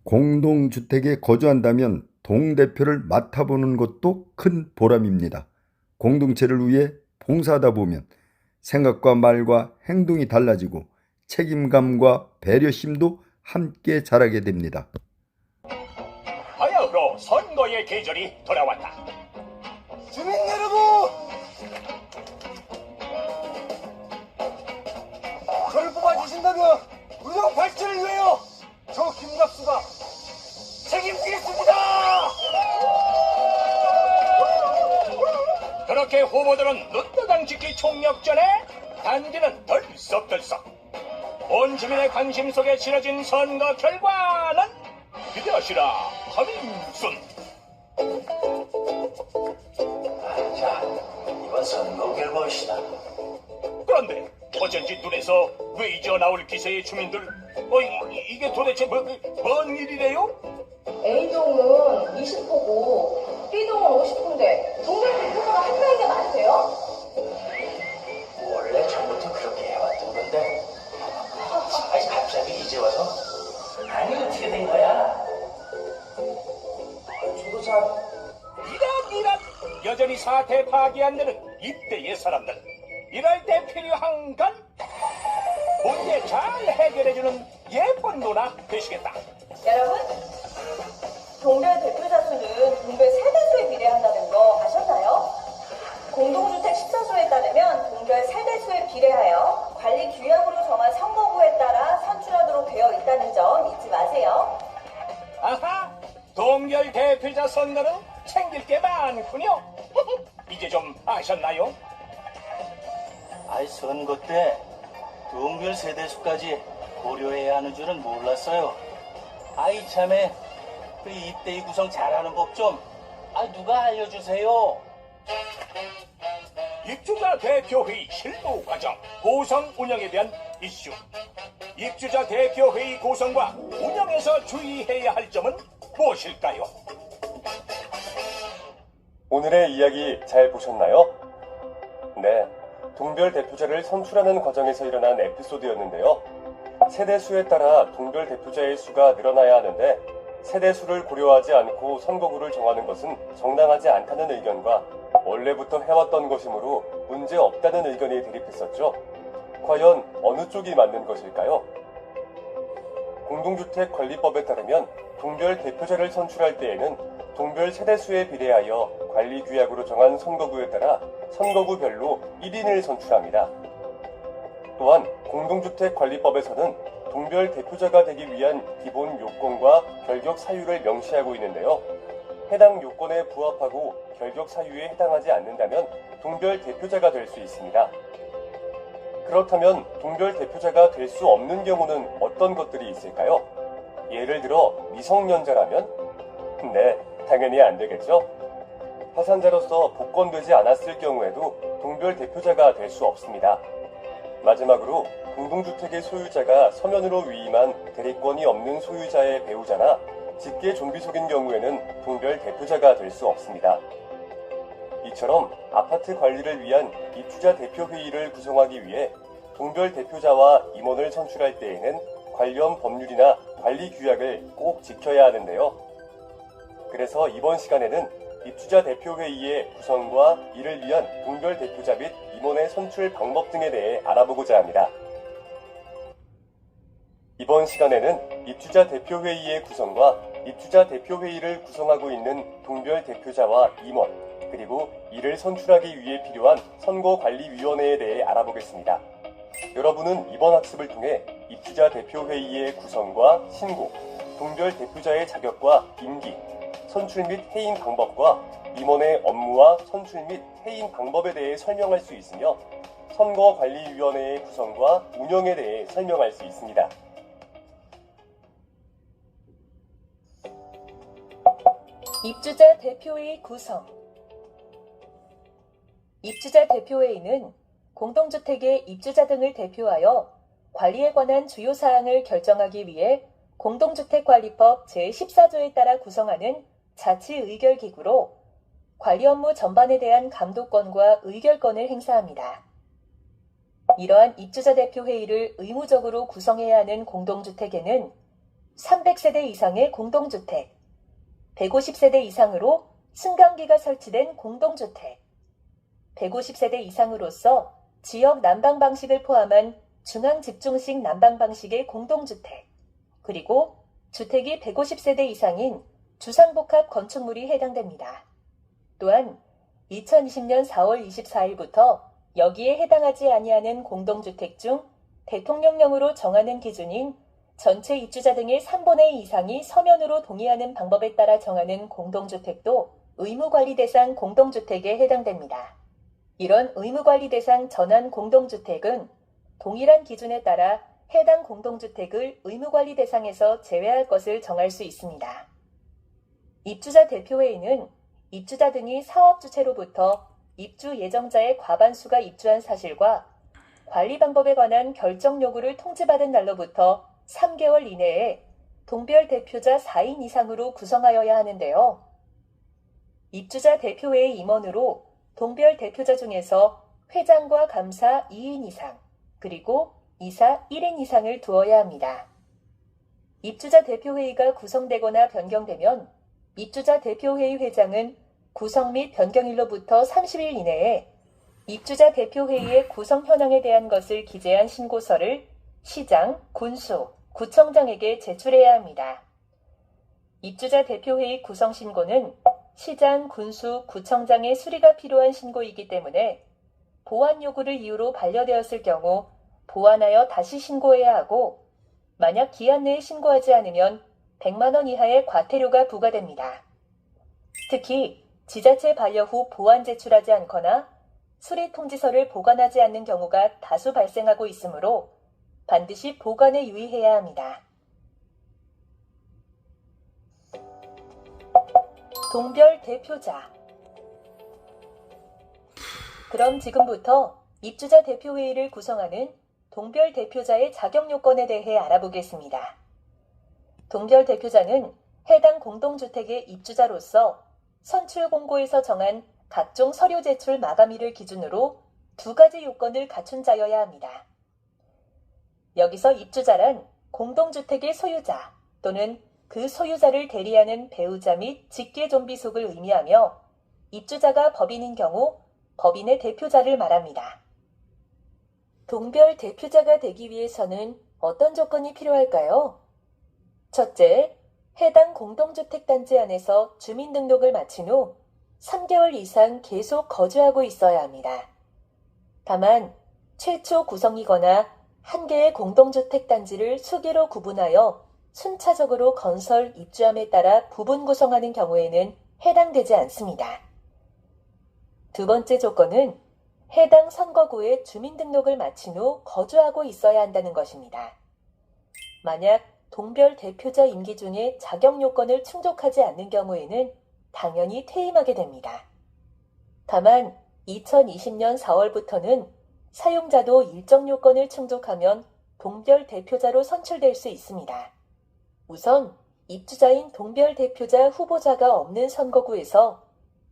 공동주택에 거주한다면 동대표를 맡아보는 것도 큰 보람입니다. 공동체를 위해 봉사하다 보면 생각과 말과 행동이 달라지고 책임감과 배려심도 함께 자라게 됩니다. 바야흐로 선거의 계절이 돌아왔다. 주민 여러분! 저를 뽑아주신다면 의정 발전을 위하여 저 김갑수가 책임지겠습니다! 그렇게 후보들은 눈도장 찍기 총력전에 단지는 덜썩덜썩. 온 주민의 관심 속에 치러진 선거 결과는 기대하시라 함인순. 자, 이번 선거 결과시다. 그런데 어쩐지 눈에서 외져 나올 기세의 주민들, 이게 도대체 뭔 일이래요? A동은 20호고 B동은 50호인데 동네 대표가 한 명이나 많으세요? 원래 처음부터 그렇게 해왔던 건데. 아니, 갑자기 이제 와서? 아니, 어떻게 된 거야? 저도 참. 이런 여전히 사태 파악이 안 되는 이때의 사람들. 이럴 때 필요한 건 문제 잘 해결해주는 예쁜 누나 되시겠다. 여러분, 동별 대표자 수는 동별 세대수에 비례한다는 거 아셨나요? 공동주택 14조에 따르면 동별 세대수에 비례하여 관리 규약으로 정한 선거구에 따라 선출하도록 되어 있다는 점 잊지 마세요. 아하, 동결 대표자 선거는 챙길 게 많군요. 이제 좀 아셨나요? 아이, 선거 때 동별 세대수까지 고려해야 하는 줄은 몰랐어요. 아이, 참에 그 입대위 구성 잘하는 법 좀 누가 알려주세요. 입주자 대표회의 실무 과정, 구성 운영에 대한 이슈. 입주자 대표회의 구성과 운영에서 주의해야 할 점은 무엇일까요? 오늘의 이야기 잘 보셨나요? 네, 동별 대표자를 선출하는 과정에서 일어난 에피소드였는데요. 세대수에 따라 동별 대표자의 수가 늘어나야 하는데 세대수를 고려하지 않고 선거구를 정하는 것은 정당하지 않다는 의견과 원래부터 해왔던 것이므로 문제 없다는 의견이 대립했었죠. 과연 어느 쪽이 맞는 것일까요? 공동주택관리법에 따르면 동별 대표자를 선출할 때에는 동별 세대수에 비례하여 관리규약으로 정한 선거구에 따라 선거구별로 1인을 선출합니다. 또한 공동주택관리법에서는 동별 대표자가 되기 위한 기본 요건과 결격 사유를 명시하고 있는데요. 해당 요건에 부합하고 결격 사유에 해당하지 않는다면 동별 대표자가 될 수 있습니다. 그렇다면 동별 대표자가 될 수 없는 경우는 어떤 것들이 있을까요? 예를 들어 미성년자라면? 네, 당연히 안 되겠죠? 파산자로서 복권되지 않았을 경우에도 동별 대표자가 될 수 없습니다. 마지막으로 공동주택의 소유자가 서면으로 위임한 대리권이 없는 소유자의 배우자나 직계 좀비속인 경우에는 동별 대표자가 될 수 없습니다. 이처럼 아파트 관리를 위한 입주자 대표회의를 구성하기 위해 동별 대표자와 임원을 선출할 때에는 관련 법률이나 관리 규약을 꼭 지켜야 하는데요. 그래서 이번 시간에는 입주자 대표회의의 구성과 이를 위한 동별 대표자 및 임원의 선출 방법 등에 대해 알아보고자 합니다. 이번 시간에는 입주자 대표회의의 구성과 입주자 대표회의를 구성하고 있는 동별 대표자와 임원, 그리고 이를 선출하기 위해 필요한 선거관리위원회에 대해 알아보겠습니다. 여러분은 이번 학습을 통해 입주자 대표회의의 구성과 신고, 동별 대표자의 자격과 임기, 선출 및 해임 방법과 임원의 업무와 선출 및 해임 방법에 대해 설명할 수 있으며 선거관리위원회의 구성과 운영에 대해 설명할 수 있습니다. 입주자 대표회의 구성. 입주자 대표회의는 공동주택의 입주자 등을 대표하여 관리에 관한 주요 사항을 결정하기 위해 공동주택관리법 제14조에 따라 구성하는 자치의결기구로 관리 업무 전반에 대한 감독권과 의결권을 행사합니다. 이러한 입주자 대표회의를 의무적으로 구성해야 하는 공동주택에는 300세대 이상의 공동주택, 150세대 이상으로 승강기가 설치된 공동주택, 150세대 이상으로서 지역 난방 방식을 포함한 중앙 집중식 난방 방식의 공동주택, 그리고 주택이 150세대 이상인 주상복합 건축물이 해당됩니다. 또한 2020년 4월 24일부터 여기에 해당하지 아니하는 공동주택 중 대통령령으로 정하는 기준인 전체 입주자 등의 3분의 2 이상이 서면으로 동의하는 방법에 따라 정하는 공동주택도 의무관리 대상 공동주택에 해당됩니다. 이런 의무관리 대상 전환 공동주택은 동일한 기준에 따라 해당 공동주택을 의무관리 대상에서 제외할 것을 정할 수 있습니다. 입주자 대표회의는 입주자 등이 사업주체로부터 입주 예정자의 과반수가 입주한 사실과 관리 방법에 관한 결정 요구를 통지받은 날로부터 3개월 이내에 동별 대표자 4인 이상으로 구성하여야 하는데요. 입주자 대표회의 임원으로 동별 대표자 중에서 회장과 감사 2인 이상, 그리고 이사 1인 이상을 두어야 합니다. 입주자 대표회의가 구성되거나 변경되면 입주자 대표회의 회장은 구성 및 변경일로부터 30일 이내에 입주자 대표회의의 구성 현황에 대한 것을 기재한 신고서를 시장, 군수, 구청장에게 제출해야 합니다. 입주자 대표회의 구성 신고는 시장, 군수, 구청장의 수리가 필요한 신고이기 때문에 보완 요구를 이유로 반려되었을 경우 보완하여 다시 신고해야 하고, 만약 기한 내에 신고하지 않으면 100만 원 이하의 과태료가 부과됩니다. 특히 지자체 반려 후 보완 제출하지 않거나 수리 통지서를 보관하지 않는 경우가 다수 발생하고 있으므로 반드시 보관에 유의해야 합니다. 동별 대표자. 그럼 지금부터 입주자 대표회의를 구성하는 동별 대표자의 자격 요건에 대해 알아보겠습니다. 동별 대표자는 해당 공동주택의 입주자로서 선출 공고에서 정한 각종 서류 제출 마감일을 기준으로 2가지 요건을 갖춘 자여야 합니다. 여기서 입주자란 공동주택의 소유자 또는 그 소유자를 대리하는 배우자 및 직계 좀비속을 의미하며, 입주자가 법인인 경우 법인의 대표자를 말합니다. 동별 대표자가 되기 위해서는 어떤 조건이 필요할까요? 첫째, 해당 공동주택 단지 안에서 주민등록을 마친 후 3개월 이상 계속 거주하고 있어야 합니다. 다만 최초 구성이거나 한 개의 공동주택 단지를 수개로 구분하여 순차적으로 건설, 입주함에 따라 부분 구성하는 경우에는 해당되지 않습니다. 두 번째 조건은 해당 선거구에 주민등록을 마친 후 거주하고 있어야 한다는 것입니다. 만약 동별 대표자 임기 중에 자격 요건을 충족하지 않는 경우에는 당연히 퇴임하게 됩니다. 다만 2020년 4월부터는 사용자도 일정 요건을 충족하면 동별 대표자로 선출될 수 있습니다. 우선 입주자인 동별 대표자 후보자가 없는 선거구에서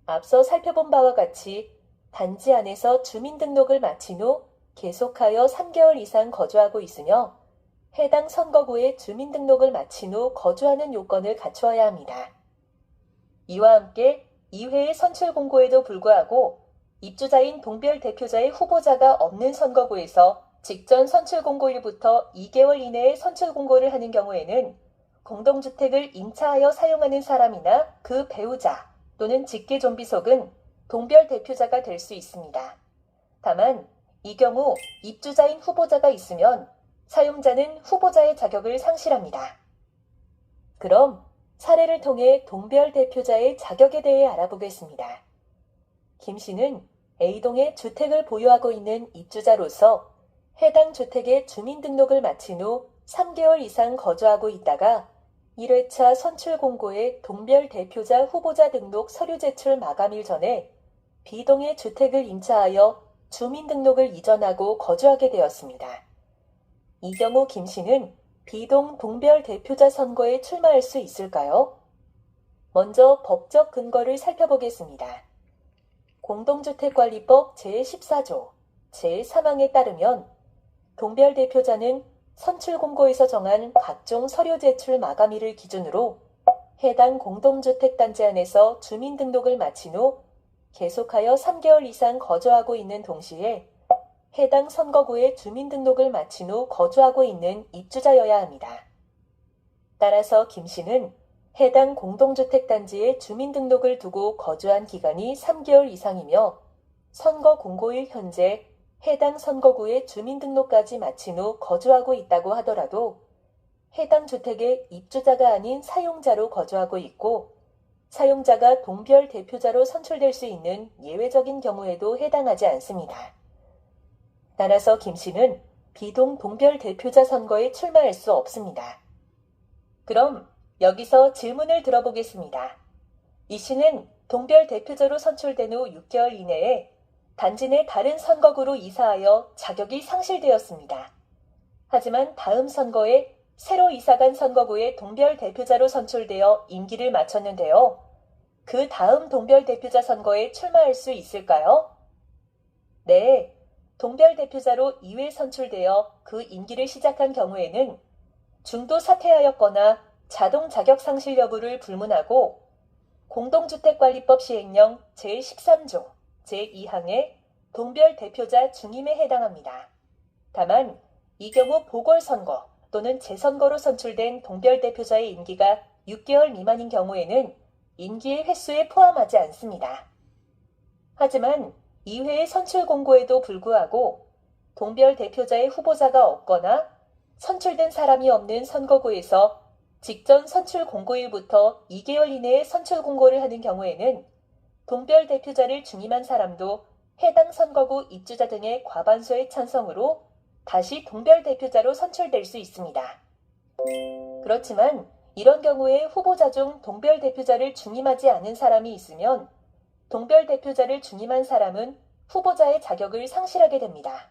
앞서 살펴본 바와 같이 단지 안에서 주민등록을 마친 후 계속하여 3개월 이상 거주하고 있으며, 해당 선거구에 주민등록을 마친 후 거주하는 요건을 갖추어야 합니다. 이와 함께 이회의 선출 공고에도 불구하고 입주자인 동별 대표자의 후보자가 없는 선거구에서 직전 선출 공고일부터 2개월 이내에 선출 공고를 하는 경우에는 공동주택을 임차하여 사용하는 사람이나 그 배우자 또는 직계 좀비속은 동별 대표자가 될 수 있습니다. 다만 이 경우 입주자인 후보자가 있으면 사용자는 후보자의 자격을 상실합니다. 그럼 사례를 통해 동별 대표자의 자격에 대해 알아보겠습니다. 김 씨는 A동에 주택을 보유하고 있는 입주자로서 해당 주택에 주민등록을 마친 후 3개월 이상 거주하고 있다가 1회차 선출 공고에 동별 대표자 후보자 등록 서류 제출 마감일 전에 B동의 주택을 임차하여 주민등록을 이전하고 거주하게 되었습니다. 이 경우 김 씨는 B동 동별 대표자 선거에 출마할 수 있을까요? 먼저 법적 근거를 살펴보겠습니다. 공동주택관리법 제14조 제3항에 따르면 동별 대표자는 선출 공고에서 정한 각종 서류 제출 마감일을 기준으로 해당 공동주택단지 안에서 주민등록을 마친 후 계속하여 3개월 이상 거주하고 있는 동시에 해당 선거구에 주민등록을 마친 후 거주하고 있는 입주자여야 합니다. 따라서 김 씨는 해당 공동주택단지에 주민등록을 두고 거주한 기간이 3개월 이상이며 선거 공고일 현재 해당 선거구에 주민등록까지 마친 후 거주하고 있다고 하더라도 해당 주택의 입주자가 아닌 사용자로 거주하고 있고 사용자가 동별 대표자로 선출될 수 있는 예외적인 경우에도 해당하지 않습니다. 따라서 김 씨는 비동 동별 대표자 선거에 출마할 수 없습니다. 그럼 여기서 질문을 들어보겠습니다. 이 씨는 동별 대표자로 선출된 후 6개월 이내에 단지 내 다른 선거구로 이사하여 자격이 상실되었습니다. 하지만 다음 선거에 새로 이사간 선거구에 동별 대표자로 선출되어 임기를 마쳤는데요. 그 다음 동별 대표자 선거에 출마할 수 있을까요? 네, 동별 대표자로 2회 선출되어 그 임기를 시작한 경우에는 중도 사퇴하였거나 자동 자격 상실 여부를 불문하고 공동주택관리법 시행령 제13조 제2항의 동별 대표자 중임에 해당합니다. 다만 이 경우 보궐선거 또는 재선거로 선출된 동별 대표자의 임기가 6개월 미만인 경우에는 임기의 횟수에 포함하지 않습니다. 하지만 2회의 선출 공고에도 불구하고 동별 대표자의 후보자가 없거나 선출된 사람이 없는 선거구에서 직전 선출 공고일부터 2개월 이내에 선출 공고를 하는 경우에는 동별 대표자를 중임한 사람도 해당 선거구 입주자 등의 과반수의 찬성으로 다시 동별 대표자로 선출될 수 있습니다. 그렇지만 이런 경우에 후보자 중 동별 대표자를 중임하지 않은 사람이 있으면 동별 대표자를 중임한 사람은 후보자의 자격을 상실하게 됩니다.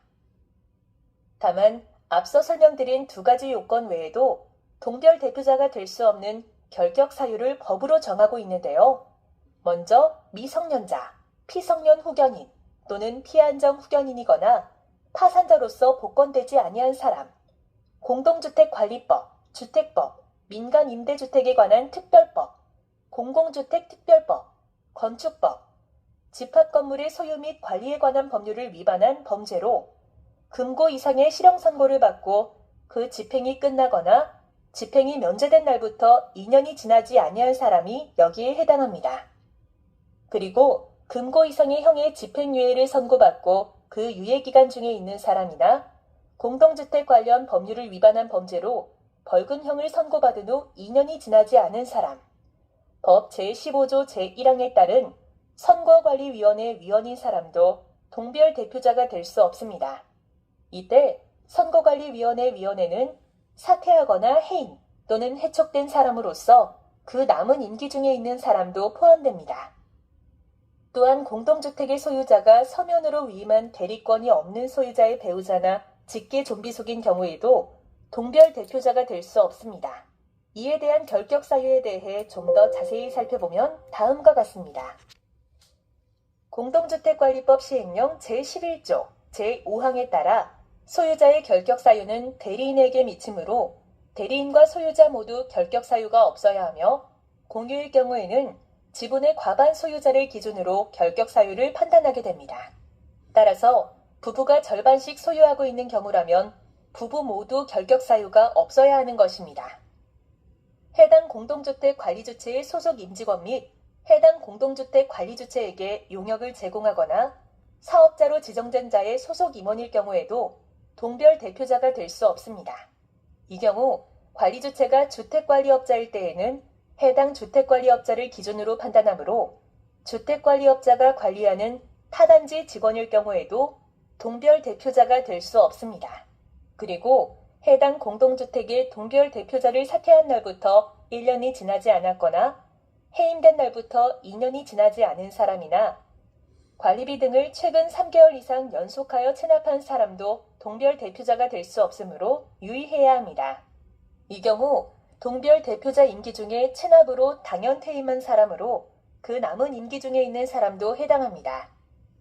다만 앞서 설명드린 두 가지 요건 외에도 동별 대표자가 될 수 없는 결격 사유를 법으로 정하고 있는데요. 먼저 미성년자, 피성년 후견인 또는 피한정 후견인이거나 파산자로서 복권되지 아니한 사람, 공동주택관리법, 주택법, 민간임대주택에 관한 특별법, 공공주택특별법, 건축법, 집합건물의 소유 및 관리에 관한 법률을 위반한 범죄로 금고 이상의 실형 선고를 받고 그 집행이 끝나거나 집행이 면제된 날부터 2년이 지나지 아니한 사람이 여기에 해당합니다. 그리고 금고 이상의 형의 집행유예를 선고받고 그 유예기간 중에 있는 사람이나 공동주택 관련 법률을 위반한 범죄로 벌금형을 선고받은 후 2년이 지나지 않은 사람, 법 제15조 제1항에 따른 선거관리위원회 위원인 사람도 동별 대표자가 될 수 없습니다. 이때 선거관리위원회 위원회는 사퇴하거나 해임 또는 해촉된 사람으로서 그 남은 임기 중에 있는 사람도 포함됩니다. 또한 공동주택의 소유자가 서면으로 위임한 대리권이 없는 소유자의 배우자나 직계 좀비속인 경우에도 동별 대표자가 될 수 없습니다. 이에 대한 결격 사유에 대해 좀 더 자세히 살펴보면 다음과 같습니다. 공동주택관리법 시행령 제11조 제5항에 따라 소유자의 결격 사유는 대리인에게 미치므로 대리인과 소유자 모두 결격 사유가 없어야 하며 공유일 경우에는 지분의 과반 소유자를 기준으로 결격 사유를 판단하게 됩니다. 따라서 부부가 절반씩 소유하고 있는 경우라면 부부 모두 결격 사유가 없어야 하는 것입니다. 해당 공동주택 관리주체의 소속 임직원 및 해당 공동주택 관리주체에게 용역을 제공하거나 사업자로 지정된 자의 소속 임원일 경우에도 동별 대표자가 될 수 없습니다. 이 경우 관리주체가 주택관리업자일 때에는 해당 주택관리업자를 기준으로 판단하므로 주택관리업자가 관리하는 타단지 직원일 경우에도 동별 대표자가 될 수 없습니다. 그리고 해당 공동주택의 동별 대표자를 사퇴한 날부터 1년이 지나지 않았거나 해임된 날부터 2년이 지나지 않은 사람이나 관리비 등을 최근 3개월 이상 연속하여 체납한 사람도 동별 대표자가 될 수 없으므로 유의해야 합니다. 이 경우 동별 대표자 임기 중에 체납으로 당연 퇴임한 사람으로 그 남은 임기 중에 있는 사람도 해당합니다.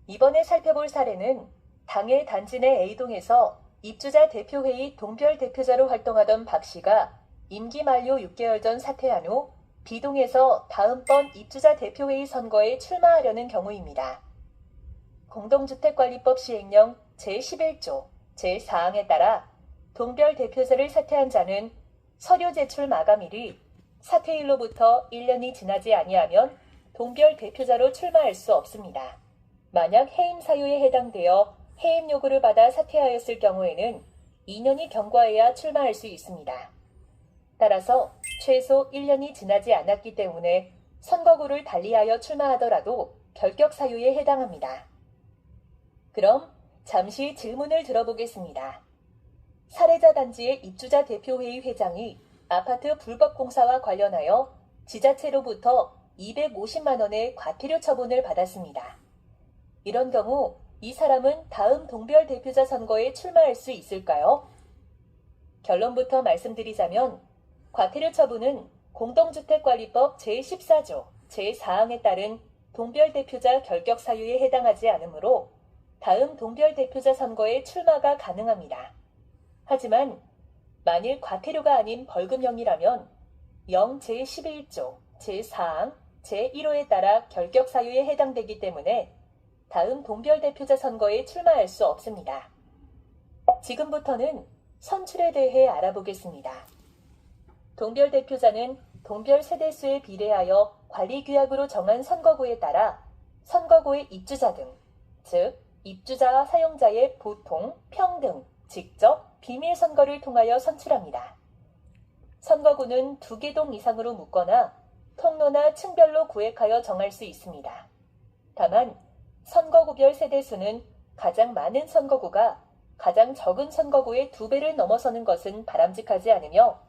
이번에 살펴볼 사례는 당해 단지 내 A동에서 입주자 대표회의 동별 대표자로 활동하던 박 씨가 임기 만료 6개월 전 사퇴한 후 비동에서 다음번 입주자 대표회의 선거에 출마하려는 경우입니다. 공동주택관리법 시행령 제11조 제4항에 따라 동별 대표자를 사퇴한 자는 서류 제출 마감일이 사퇴일로부터 1년이 지나지 아니하면 동별 대표자로 출마할 수 없습니다. 만약 해임 사유에 해당되어 해임 요구를 받아 사퇴하였을 경우에는 2년이 경과해야 출마할 수 있습니다. 따라서 최소 1년이 지나지 않았기 때문에 선거구를 달리하여 출마하더라도 결격 사유에 해당합니다. 그럼 잠시 질문을 들어보겠습니다. 사례자 단지의 입주자 대표회의 회장이 아파트 불법 공사와 관련하여 지자체로부터 250만 원의 과태료 처분을 받았습니다. 이런 경우 이 사람은 다음 동별 대표자 선거에 출마할 수 있을까요? 결론부터 말씀드리자면 과태료 처분은 공동주택관리법 제14조 제4항에 따른 동별 대표자 결격 사유에 해당하지 않으므로 다음 동별 대표자 선거에 출마가 가능합니다. 하지만 만일 과태료가 아닌 벌금형이라면 영 제11조 제4항 제1호에 따라 결격 사유에 해당되기 때문에 다음 동별 대표자 선거에 출마할 수 없습니다. 지금부터는 선출에 대해 알아보겠습니다. 동별 대표자는 동별 세대수에 비례하여 관리규약으로 정한 선거구에 따라 선거구의 입주자 등, 즉 입주자와 사용자의 보통, 평등, 직접, 비밀 선거를 통하여 선출합니다. 선거구는 2개 동 이상으로 묶거나 통로나 층별로 구획하여 정할 수 있습니다. 다만 선거구별 세대수는 가장 많은 선거구가 가장 적은 선거구의 2배를 넘어서는 것은 바람직하지 않으며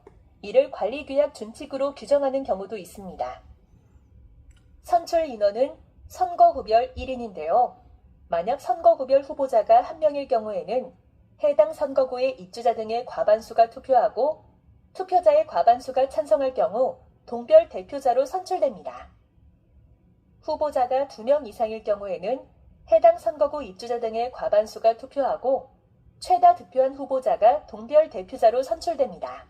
이를 관리규약 준칙으로 규정하는 경우도 있습니다. 선출 인원은 선거구별 1인인데요. 만약 선거구별 후보자가 1명일 경우에는 해당 선거구의 입주자 등의 과반수가 투표하고 투표자의 과반수가 찬성할 경우 동별 대표자로 선출됩니다. 후보자가 2명 이상일 경우에는 해당 선거구 입주자 등의 과반수가 투표하고 최다 득표한 후보자가 동별 대표자로 선출됩니다.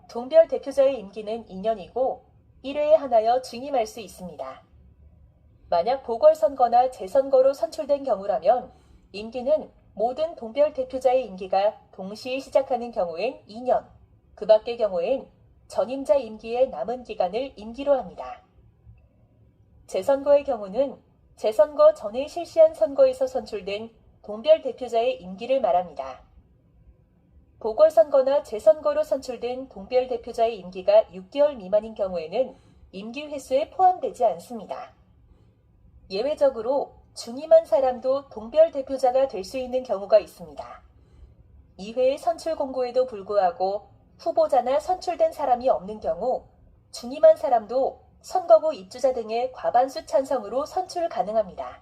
동별 대표자의 임기는 2년이고 1회에 하나여 중임할 수 있습니다. 만약 보궐선거나 재선거로 선출된 경우라면 임기는 모든 동별 대표자의 임기가 동시에 시작하는 경우엔 2년, 그 밖의 경우엔 전임자 임기의 남은 기간을 임기로 합니다. 재선거의 경우는 재선거 전에 실시한 선거에서 선출된 동별 대표자의 임기를 말합니다. 보궐선거나 재선거로 선출된 동별 대표자의 임기가 6개월 미만인 경우에는 임기 횟수에 포함되지 않습니다. 예외적으로 중임한 사람도 동별 대표자가 될 수 있는 경우가 있습니다. 이회의 선출 공고에도 불구하고 후보자나 선출된 사람이 없는 경우 중임한 사람도 선거구 입주자 등의 과반수 찬성으로 선출 가능합니다.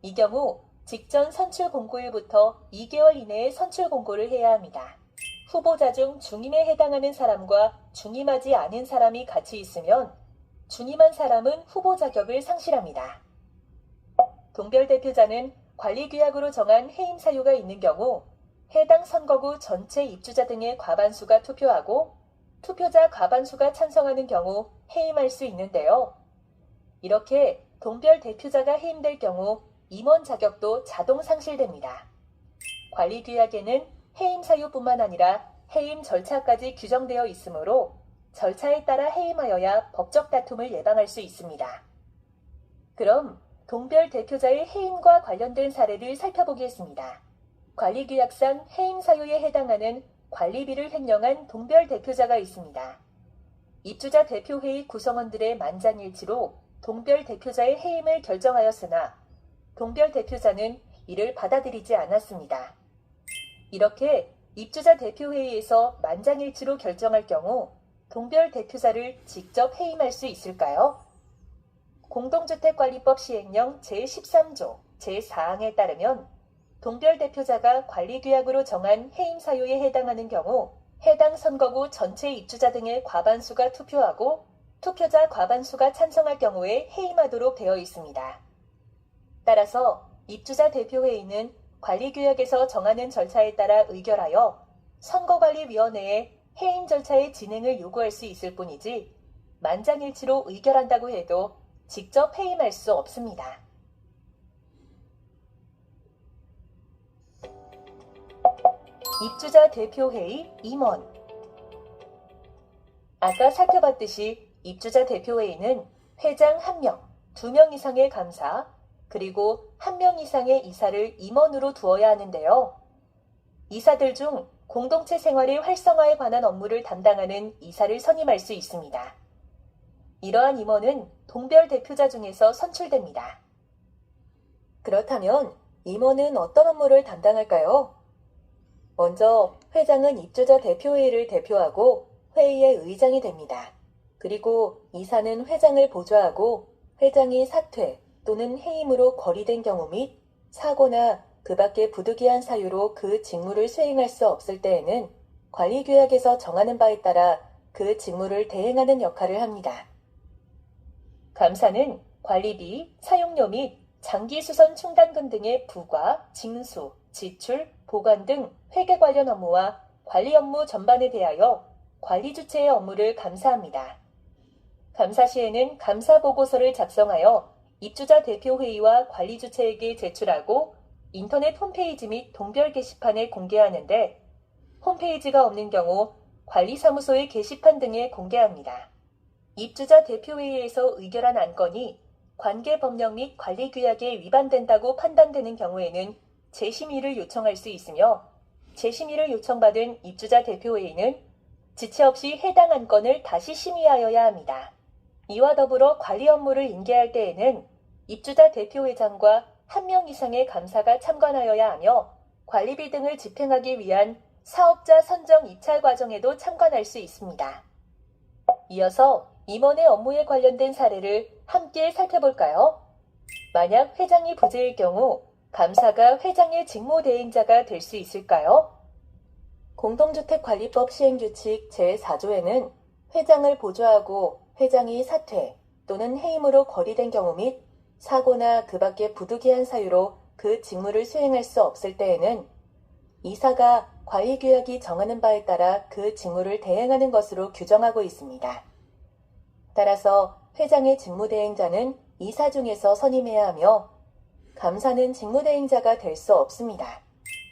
이 경우 직전 선출 공고일부터 2개월 이내에 선출 공고를 해야 합니다. 후보자 중 중임에 해당하는 사람과 중임하지 않은 사람이 같이 있으면 중임한 사람은 후보 자격을 상실합니다. 동별 대표자는 관리규약으로 정한 해임 사유가 있는 경우 해당 선거구 전체 입주자 등의 과반수가 투표하고 투표자 과반수가 찬성하는 경우 해임할 수 있는데요. 이렇게 동별 대표자가 해임될 경우 임원 자격도 자동 상실됩니다. 관리규약에는 해임 사유뿐만 아니라 해임 절차까지 규정되어 있으므로 절차에 따라 해임하여야 법적 다툼을 예방할 수 있습니다. 그럼 동별 대표자의 해임과 관련된 사례를 살펴보겠습니다. 관리규약상 해임 사유에 해당하는 관리비를 횡령한 동별 대표자가 있습니다. 입주자 대표회의 구성원들의 만장일치로 동별 대표자의 해임을 결정하였으나 동별 대표자는 이를 받아들이지 않았습니다. 이렇게 입주자 대표회의에서 만장일치로 결정할 경우 동별 대표자를 직접 해임할 수 있을까요? 공동주택관리법 시행령 제13조 제4항에 따르면 동별 대표자가 관리규약으로 정한 해임 사유에 해당하는 경우 해당 선거구 전체 입주자 등의 과반수가 투표하고 투표자 과반수가 찬성할 경우에 해임하도록 되어 있습니다. 따라서 입주자 대표회의는 관리규약에서 정하는 절차에 따라 의결하여 선거관리위원회에 해임 절차의 진행을 요구할 수 있을 뿐이지 만장일치로 의결한다고 해도 직접 해임할 수 없습니다. 입주자 대표회의 임원. 아까 살펴봤듯이 입주자 대표회의는 회장 1명, 2명 이상의 감사, 그리고 1명 이상의 이사를 임원으로 두어야 하는데요. 이사들 중 공동체 생활의 활성화에 관한 업무를 담당하는 이사를 선임할 수 있습니다. 이러한 임원은 동별 대표자 중에서 선출됩니다. 그렇다면 임원은 어떤 업무를 담당할까요? 먼저 회장은 입주자 대표회의를 대표하고 회의의 의장이 됩니다. 그리고 이사는 회장을 보좌하고 회장이 사퇴 또는 해임으로 거리된 경우 및 사고나 그 밖의 부득이한 사유로 그 직무를 수행할 수 없을 때에는 관리규약에서 정하는 바에 따라 그 직무를 대행하는 역할을 합니다. 감사는 관리비, 사용료 및 장기수선 충당금 등의 부과, 징수, 지출, 보관 등 회계 관련 업무와 관리 업무 전반에 대하여 관리 주체의 업무를 감사합니다. 감사 시에는 감사 보고서를 작성하여 입주자 대표회의와 관리 주체에게 제출하고 인터넷 홈페이지 및 동별 게시판에 공개하는데 홈페이지가 없는 경우 관리사무소의 게시판 등에 공개합니다. 입주자 대표회의에서 의결한 안건이 관계법령 및 관리규약에 위반된다고 판단되는 경우에는 재심의를 요청할 수 있으며 재심의를 요청받은 입주자 대표회의는 지체 없이 해당 안건을 다시 심의하여야 합니다. 이와 더불어 관리 업무를 인계할 때에는 입주자 대표회장과 1명 이상의 감사가 참관하여야 하며 관리비 등을 집행하기 위한 사업자 선정 입찰 과정에도 참관할 수 있습니다. 이어서 임원의 업무에 관련된 사례를 함께 살펴볼까요? 만약 회장이 부재일 경우 감사가 회장의 직무대행자가 될 수 있을까요? 공동주택관리법 시행규칙 제4조에는 회장을 보좌하고 회장이 사퇴 또는 해임으로 거리된 경우 및 사고나 그 밖의 부득이한 사유로 그 직무를 수행할 수 없을 때에는 이사가 관리규약이 정하는 바에 따라 그 직무를 대행하는 것으로 규정하고 있습니다. 따라서 회장의 직무대행자는 이사 중에서 선임해야 하며 감사는 직무대행자가 될 수 없습니다.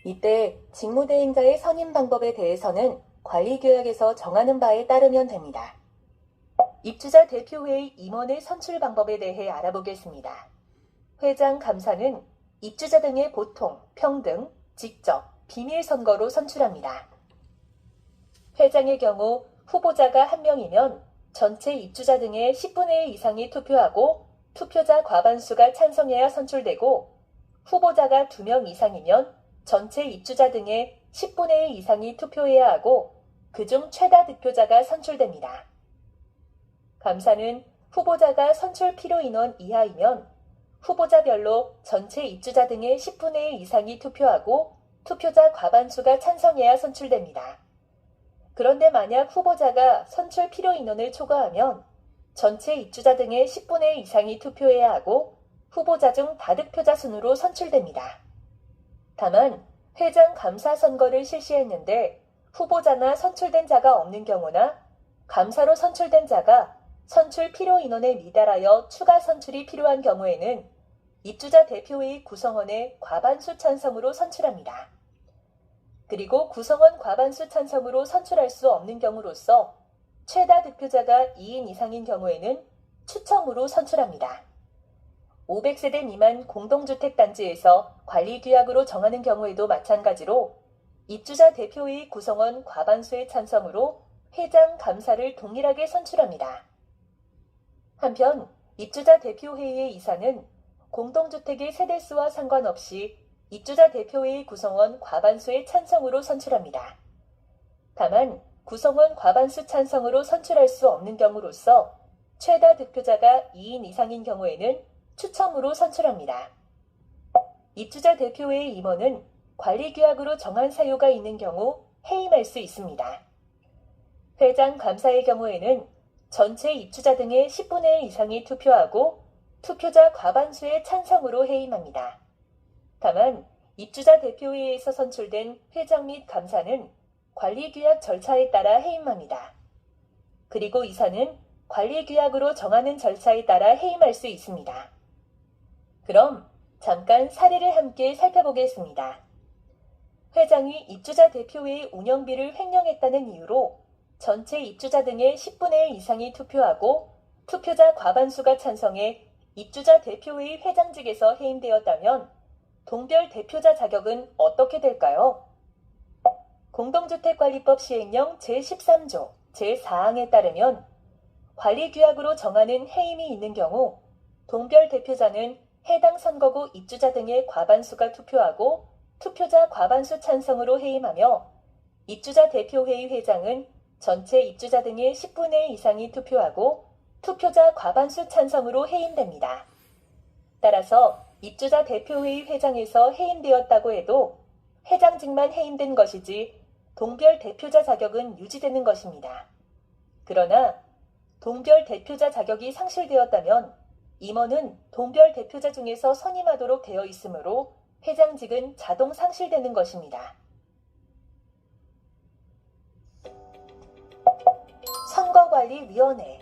이때 직무대행자의 선임 방법에 대해서는 관리규약에서 정하는 바에 따르면 됩니다. 입주자 대표회의 임원의 선출 방법에 대해 알아보겠습니다. 회장 감사는 입주자 등의 보통, 평등, 직접, 비밀 선거로 선출합니다. 회장의 경우 후보자가 1명이면 전체 입주자 등의 10분의 1 이상이 투표하고 투표자 과반수가 찬성해야 선출되고 후보자가 2명 이상이면 전체 입주자 등의 10분의 1 이상이 투표해야 하고 그중 최다 득표자가 선출됩니다. 감사는 후보자가 선출 필요 인원 이하이면 후보자별로 전체 입주자 등의 10분의 1 이상이 투표하고 투표자 과반수가 찬성해야 선출됩니다. 그런데 만약 후보자가 선출 필요 인원을 초과하면 전체 입주자 등의 10분의 1 이상이 투표해야 하고 후보자 중 다득표자 순으로 선출됩니다. 다만 회장 감사 선거를 실시했는데 후보자나 선출된 자가 없는 경우나 감사로 선출된 자가 선출 필요 인원에 미달하여 추가 선출이 필요한 경우에는 입주자 대표회의 구성원의 과반수 찬성으로 선출합니다. 그리고 구성원 과반수 찬성으로 선출할 수 없는 경우로서 최다 득표자가 2인 이상인 경우에는 추첨으로 선출합니다. 500세대 미만 공동주택단지에서 관리규약으로 정하는 경우에도 마찬가지로 입주자 대표회의 구성원 과반수의 찬성으로 회장 감사를 동일하게 선출합니다. 한편 입주자 대표회의의 이사는 공동주택의 세대수와 상관없이 입주자 대표회의 구성원 과반수의 찬성으로 선출합니다. 다만 구성원 과반수 찬성으로 선출할 수 없는 경우로서 최다 득표자가 2인 이상인 경우에는 추첨으로 선출합니다. 입주자 대표회의 임원은 관리규약으로 정한 사유가 있는 경우 해임할 수 있습니다. 회장 감사의 경우에는 전체 입주자 등의 10분의 1 이상이 투표하고 투표자 과반수의 찬성으로 해임합니다. 다만 입주자 대표회의에서 선출된 회장 및 감사는 관리규약 절차에 따라 해임합니다. 그리고 이사는 관리규약으로 정하는 절차에 따라 해임할 수 있습니다. 그럼 잠깐 사례를 함께 살펴보겠습니다. 회장이 입주자 대표회의 운영비를 횡령했다는 이유로 전체 입주자 등의 10분의 1 이상이 투표하고 투표자 과반수가 찬성해 입주자 대표회의 회장직에서 해임되었다면 동별 대표자 자격은 어떻게 될까요? 공동주택관리법 시행령 제13조 제4항에 따르면 관리규약으로 정하는 해임이 있는 경우 동별 대표자는 해당 선거구 입주자 등의 과반수가 투표하고 투표자 과반수 찬성으로 해임하며 입주자 대표회의 회장은 전체 입주자 등의 10분의 1 이상이 투표하고 투표자 과반수 찬성으로 해임됩니다. 따라서 입주자 대표회의 회장에서 해임되었다고 해도 회장직만 해임된 것이지 동별 대표자 자격은 유지되는 것입니다. 그러나 동별 대표자 자격이 상실되었다면 임원은 동별 대표자 중에서 선임하도록 되어 있으므로 회장직은 자동 상실되는 것입니다. 선거관리위원회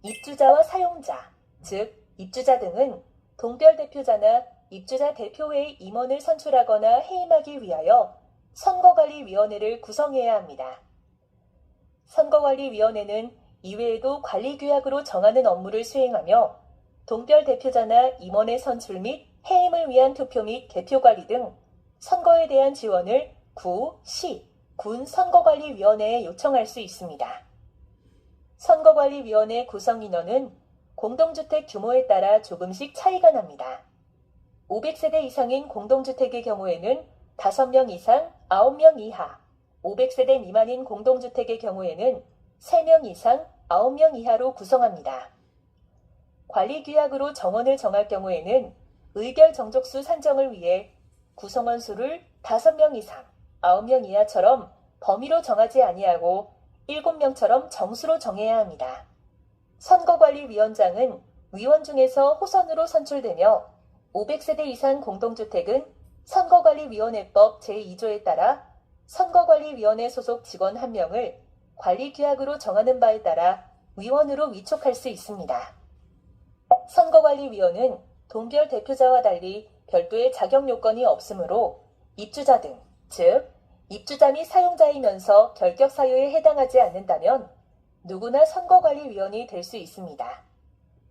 입주자와 사용자, 즉 입주자 등은 동별 대표자나 입주자 대표회의 임원을 선출하거나 해임하기 위하여 선거관리위원회를 구성해야 합니다. 선거관리위원회는 이외에도 관리규약으로 정하는 업무를 수행하며 동별 대표자나 임원의 선출 및 해임을 위한 투표 및 개표관리 등 선거에 대한 지원을 구, 시, 군 선거관리위원회에 요청할 수 있습니다. 선거관리위원회 구성 인원은 공동주택 규모에 따라 조금씩 차이가 납니다. 500세대 이상인 공동주택의 경우에는 5명 이상 9명 이하, 500세대 미만인 공동주택의 경우에는 3명 이상 9명 이하로 구성합니다. 관리규약으로 정원을 정할 경우에는 의결 정족수 산정을 위해 구성원 수를 5명 이상, 9명 이하처럼 범위로 정하지 아니하고 7명처럼 정수로 정해야 합니다. 선거관리위원장은 위원 중에서 호선으로 선출되며 500세대 이상 공동주택은 선거관리위원회법 제2조에 따라 선거관리위원회 소속 직원 1명을 관리규약으로 정하는 바에 따라 위원으로 위촉할 수 있습니다. 선거관리위원은 동별 대표자와 달리 별도의 자격 요건이 없으므로 입주자 등, 즉 입주자 및 사용자이면서 결격 사유에 해당하지 않는다면 누구나 선거관리위원이 될 수 있습니다.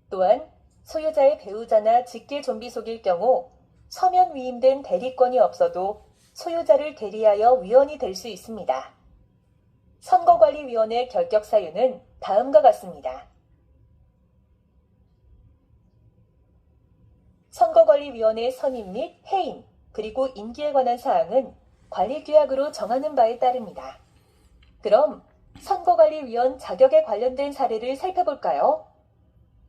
또한 소유자의 배우자나 직계 좀비 속일 경우 서면 위임된 대리권이 없어도 소유자를 대리하여 위원이 될 수 있습니다. 선거관리위원회 결격 사유는 다음과 같습니다. 선거관리위원회 선임 및 해임, 그리고 임기에 관한 사항은 관리규약으로 정하는 바에 따릅니다. 그럼 선거관리위원 자격에 관련된 사례를 살펴볼까요?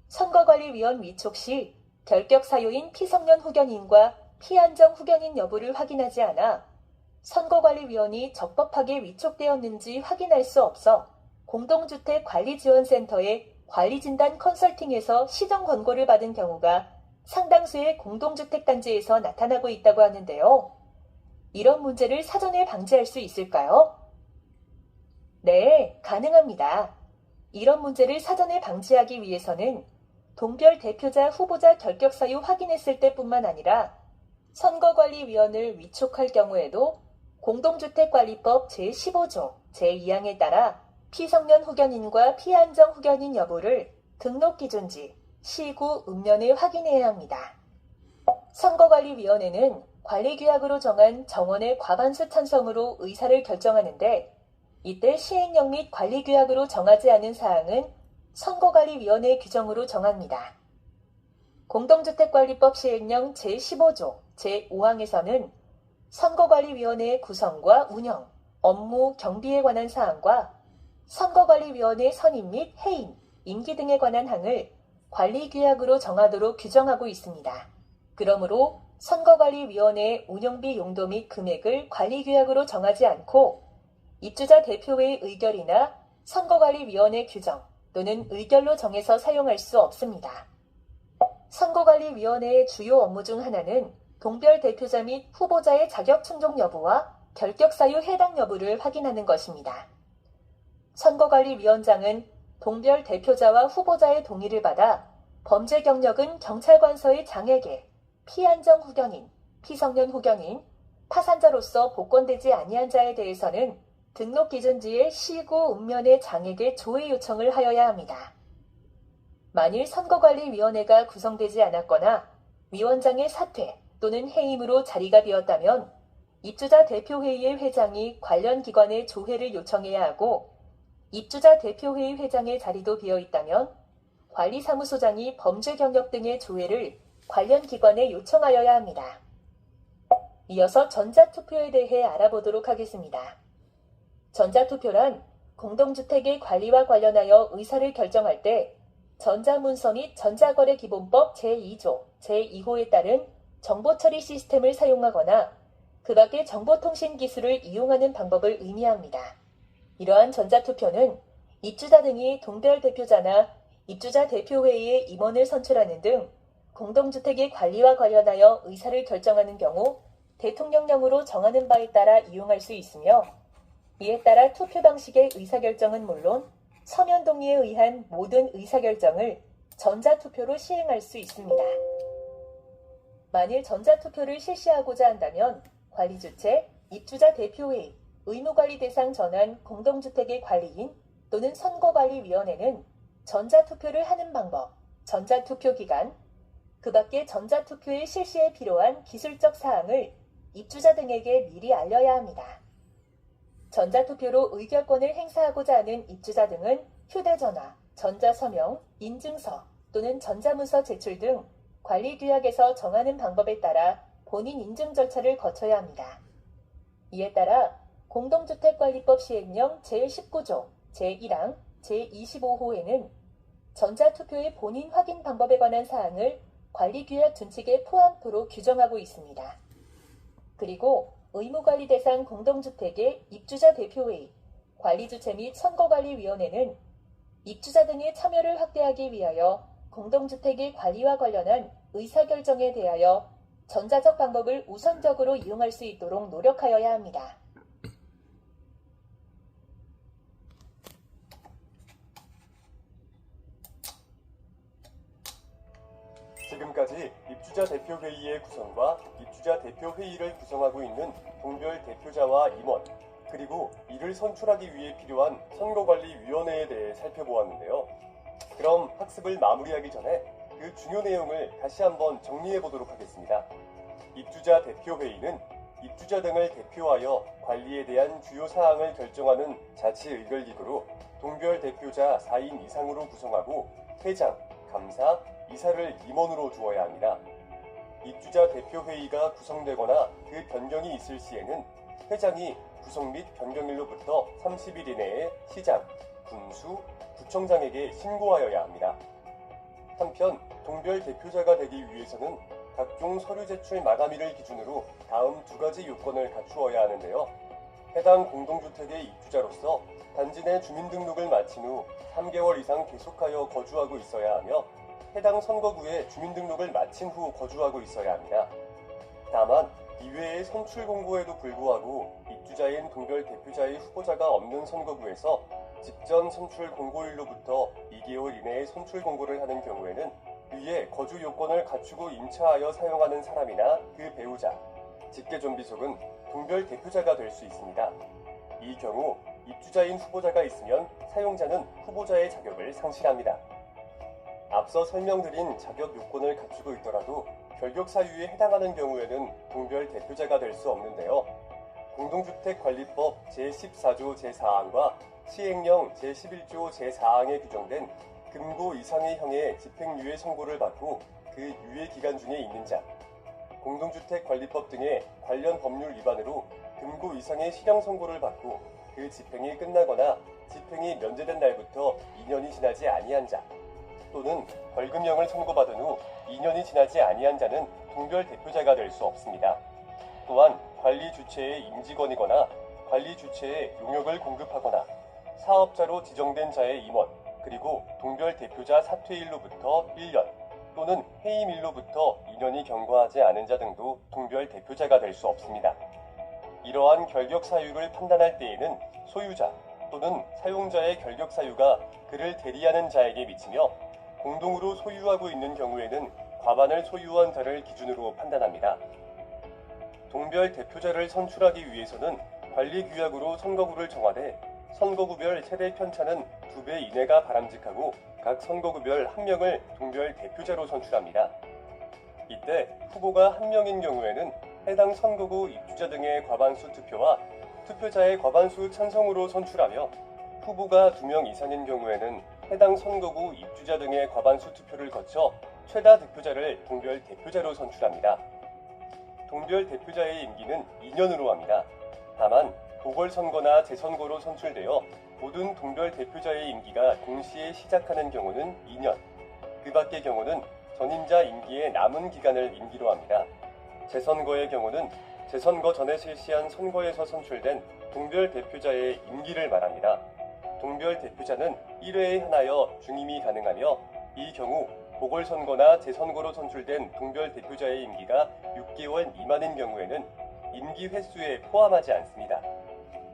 선거관리위원 위촉 시 결격 사유인 피성년 후견인과 피안정 후견인 여부를 확인하지 않아 선거관리위원이 적법하게 위촉되었는지 확인할 수 없어 공동주택관리지원센터의 관리진단 컨설팅에서 시정 권고를 받은 경우가 상당수의 공동주택단지에서 나타나고 있다고 하는데요. 이런 문제를 사전에 방지할 수 있을까요? 네, 가능합니다. 이런 문제를 사전에 방지하기 위해서는 동별 대표자 후보자 결격 사유 확인했을 때뿐만 아니라 선거관리위원을 위촉할 경우에도 공동주택관리법 제15조 제2항에 따라 피성년 후견인과 피안정 후견인 여부를 등록기준지 시구 읍면에 확인해야 합니다. 선거관리위원회는 관리규약으로 정한 정원의 과반수 찬성으로 의사를 결정하는데 이때 시행령 및 관리규약으로 정하지 않은 사항은 선거관리위원회 규정으로 정합니다. 공동주택관리법 시행령 제15조 제5항에서는 선거관리위원회의 구성과 운영, 업무, 경비에 관한 사항과 선거관리위원회 선임 및 해임, 임기 등에 관한 항을 관리규약으로 정하도록 규정하고 있습니다. 그러므로 선거관리위원회의 운영비 용도 및 금액을 관리규약으로 정하지 않고 입주자 대표회의 의결이나 선거관리위원회 규정 또는 의결로 정해서 사용할 수 없습니다. 선거관리위원회의 주요 업무 중 하나는 동별 대표자 및 후보자의 자격 충족 여부와 결격 사유 해당 여부를 확인하는 것입니다. 선거관리위원장은 동별 대표자와 후보자의 동의를 받아 범죄 경력은 경찰관서의 장애계, 피안정 후견인, 피성년 후견인, 파산자로서 복권되지 아니한 자에 대해서는 등록 기준지의 시구 읍면의 장액의 조회 요청을 하여야 합니다. 만일 선거관리위원회가 구성되지 않았거나 위원장의 사퇴 또는 해임으로 자리가 비었다면 입주자 대표회의의 회장이 관련 기관에 조회를 요청해야 하고 입주자 대표회의 회장의 자리도 비어 있다면 관리사무소장이 범죄 경력 등의 조회를 관련 기관에 요청하여야 합니다. 이어서 전자투표에 대해 알아보도록 하겠습니다. 전자투표란 공동주택의 관리와 관련하여 의사를 결정할 때 전자문서 및 전자거래기본법 제2조, 제2호에 따른 정보처리 시스템을 사용하거나 그 밖의 정보통신 기술을 이용하는 방법을 의미합니다. 이러한 전자투표는 입주자 등이 동별 대표자나 입주자 대표회의의 임원을 선출하는 등 공동주택의 관리와 관련하여 의사를 결정하는 경우 대통령령으로 정하는 바에 따라 이용할 수 있으며 이에 따라 투표 방식의 의사결정은 물론 서면 동의에 의한 모든 의사결정을 전자투표로 시행할 수 있습니다. 만일 전자투표를 실시하고자 한다면 관리주체, 입주자 대표회의, 의무관리 대상 전환 공동주택의 관리인 또는 선거관리위원회는 전자투표를 하는 방법, 전자투표 기간, 그 밖에 전자투표의 실시에 필요한 기술적 사항을 입주자 등에게 미리 알려야 합니다. 전자투표로 의결권을 행사하고자 하는 입주자 등은 휴대전화, 전자서명, 인증서 또는 전자문서 제출 등 관리규약에서 정하는 방법에 따라 본인 인증 절차를 거쳐야 합니다. 이에 따라 공동주택관리법 시행령 제19조, 제1항, 제25호에는 전자투표의 본인 확인 방법에 관한 사항을 관리규약 준칙에 포함토록 규정하고 있습니다. 그리고 의무관리 대상 공동주택의 입주자 대표회의, 관리주체 및 선거관리위원회는 입주자 등의 참여를 확대하기 위하여 공동주택의 관리와 관련한 의사결정에 대하여 전자적 방법을 우선적으로 이용할 수 있도록 노력하여야 합니다. 지금까지 입주자 대표회의의 구성과 입주자 대표회의를 구성하고 있는 동별 대표자와 임원, 그리고 이를 선출하기 위해 필요한 선거관리위원회에 대해 살펴보았는데요. 그럼 학습을 마무리하기 전에 그 중요 내용을 다시 한번 정리해 보도록 하겠습니다. 입주자 대표회의는 입주자 등을 대표하여 관리에 대한 주요 사항을 결정하는 자치의결기구로 동별 대표자 4인 이상으로 구성하고 회장, 감사, 이사를 임원으로 두어야 합니다. 입주자 대표회의가 구성되거나 그 변경이 있을 시에는 회장이 구성 및 변경일로부터 30일 이내에 시장, 군수, 구청장에게 신고하여야 합니다. 한편 동별 대표자가 되기 위해서는 각종 서류 제출 마감일을 기준으로 다음 두 가지 요건을 갖추어야 하는데요. 해당 공동주택의 입주자로서 단지 내 주민등록을 마친 후 3개월 이상 계속하여 거주하고 있어야 하며 해당 선거구에 주민등록을 마친 후 거주하고 있어야 합니다. 다만 이외의 선출 공고에도 불구하고 입주자인 동별 대표자의 후보자가 없는 선거구에서 직전 선출 공고일로부터 2개월 이내에 선출 공고를 하는 경우에는 위에 거주 요건을 갖추고 임차하여 사용하는 사람이나 그 배우자, 직계존비속은 동별 대표자가 될 수 있습니다. 이 경우 입주자인 후보자가 있으면 사용자는 후보자의 자격을 상실합니다. 앞서 설명드린 자격 요건을 갖추고 있더라도 결격 사유에 해당하는 경우에는 동별 대표자가 될 수 없는데요. 공동주택관리법 제14조 제4항과 시행령 제11조 제4항에 규정된 금고 이상의 형의 집행유예 선고를 받고 그 유예 기간 중에 있는 자, 공동주택관리법 등의 관련 법률 위반으로 금고 이상의 실형 선고를 받고 그 집행이 끝나거나 집행이 면제된 날부터 2년이 지나지 아니한 자, 또는 벌금형을 선고받은 후 2년이 지나지 아니한 자는 동별 대표자가 될 수 없습니다. 또한 관리 주체의 임직원이거나 관리 주체에 용역을 공급하거나 사업자로 지정된 자의 임원, 그리고 동별 대표자 사퇴일로부터 1년, 또는 해임일로부터 2년이 경과하지 않은 자 등도 동별 대표자가 될 수 없습니다. 이러한 결격 사유를 판단할 때에는 소유자 또는 사용자의 결격 사유가 그를 대리하는 자에게 미치며 공동으로 소유하고 있는 경우에는 과반을 소유한 자를 기준으로 판단합니다. 동별 대표자를 선출하기 위해서는 관리규약으로 선거구를 정하되 선거구별 세대 편차는 2배 이내가 바람직하고 각 선거구별 1명을 동별 대표자로 선출합니다. 이때 후보가 1명인 경우에는 해당 선거구 입주자 등의 과반수 투표와 투표자의 과반수 찬성으로 선출하며 후보가 2명 이상인 경우에는 해당 선거구 입주자 등의 과반수 투표를 거쳐 최다 득표자를 동별 대표자로 선출합니다. 동별 대표자의 임기는 2년으로 합니다. 다만 보궐선거나 재선거로 선출되어 모든 동별 대표자의 임기가 동시에 시작하는 경우는 2년, 그 밖의 경우는 전임자 임기의 남은 기간을 임기로 합니다. 재선거의 경우는 재선거 전에 실시한 선거에서 선출된 동별 대표자의 임기를 말합니다. 동별 대표자는 1회에 한하여 중임이 가능하며 이 경우 보궐선거나 재선거로 선출된 동별 대표자의 임기가 6개월 미만인 경우에는 임기 횟수에 포함하지 않습니다.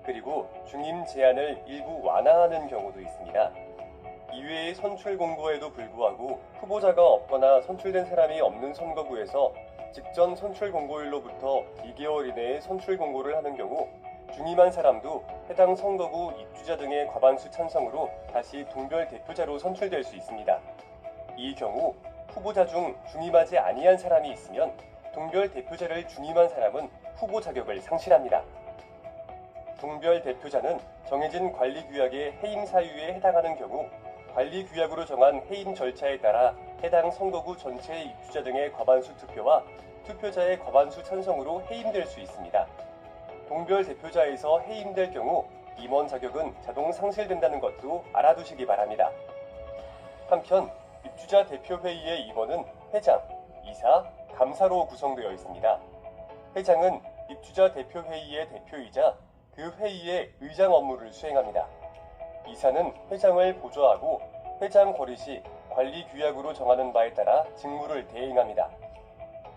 그리고 중임 제한을 일부 완화하는 경우도 있습니다. 이외의 선출 공고에도 불구하고 후보자가 없거나 선출된 사람이 없는 선거구에서 직전 선출 공고일로부터 2개월 이내에 선출 공고를 하는 경우 중임한 사람도 해당 선거구 입주자 등의 과반수 찬성으로 다시 동별 대표자로 선출될 수 있습니다. 이 경우 후보자 중 중임하지 아니한 사람이 있으면 동별 대표자를 중임한 사람은 후보 자격을 상실합니다. 동별 대표자는 정해진 관리규약의 해임 사유에 해당하는 경우 관리규약으로 정한 해임 절차에 따라 해당 선거구 전체 입주자 등의 과반수 투표와 투표자의 과반수 찬성으로 해임될 수 있습니다. 동별 대표자에서 해임될 경우 임원 자격은 자동 상실된다는 것도 알아두시기 바랍니다. 한편 입주자 대표회의의 임원은 회장, 이사, 감사로 구성되어 있습니다. 회장은 입주자 대표회의의 대표이자 그 회의의 의장 업무를 수행합니다. 이사는 회장을 보좌하고 회장 거리 시 관리규약으로 정하는 바에 따라 직무를 대행합니다.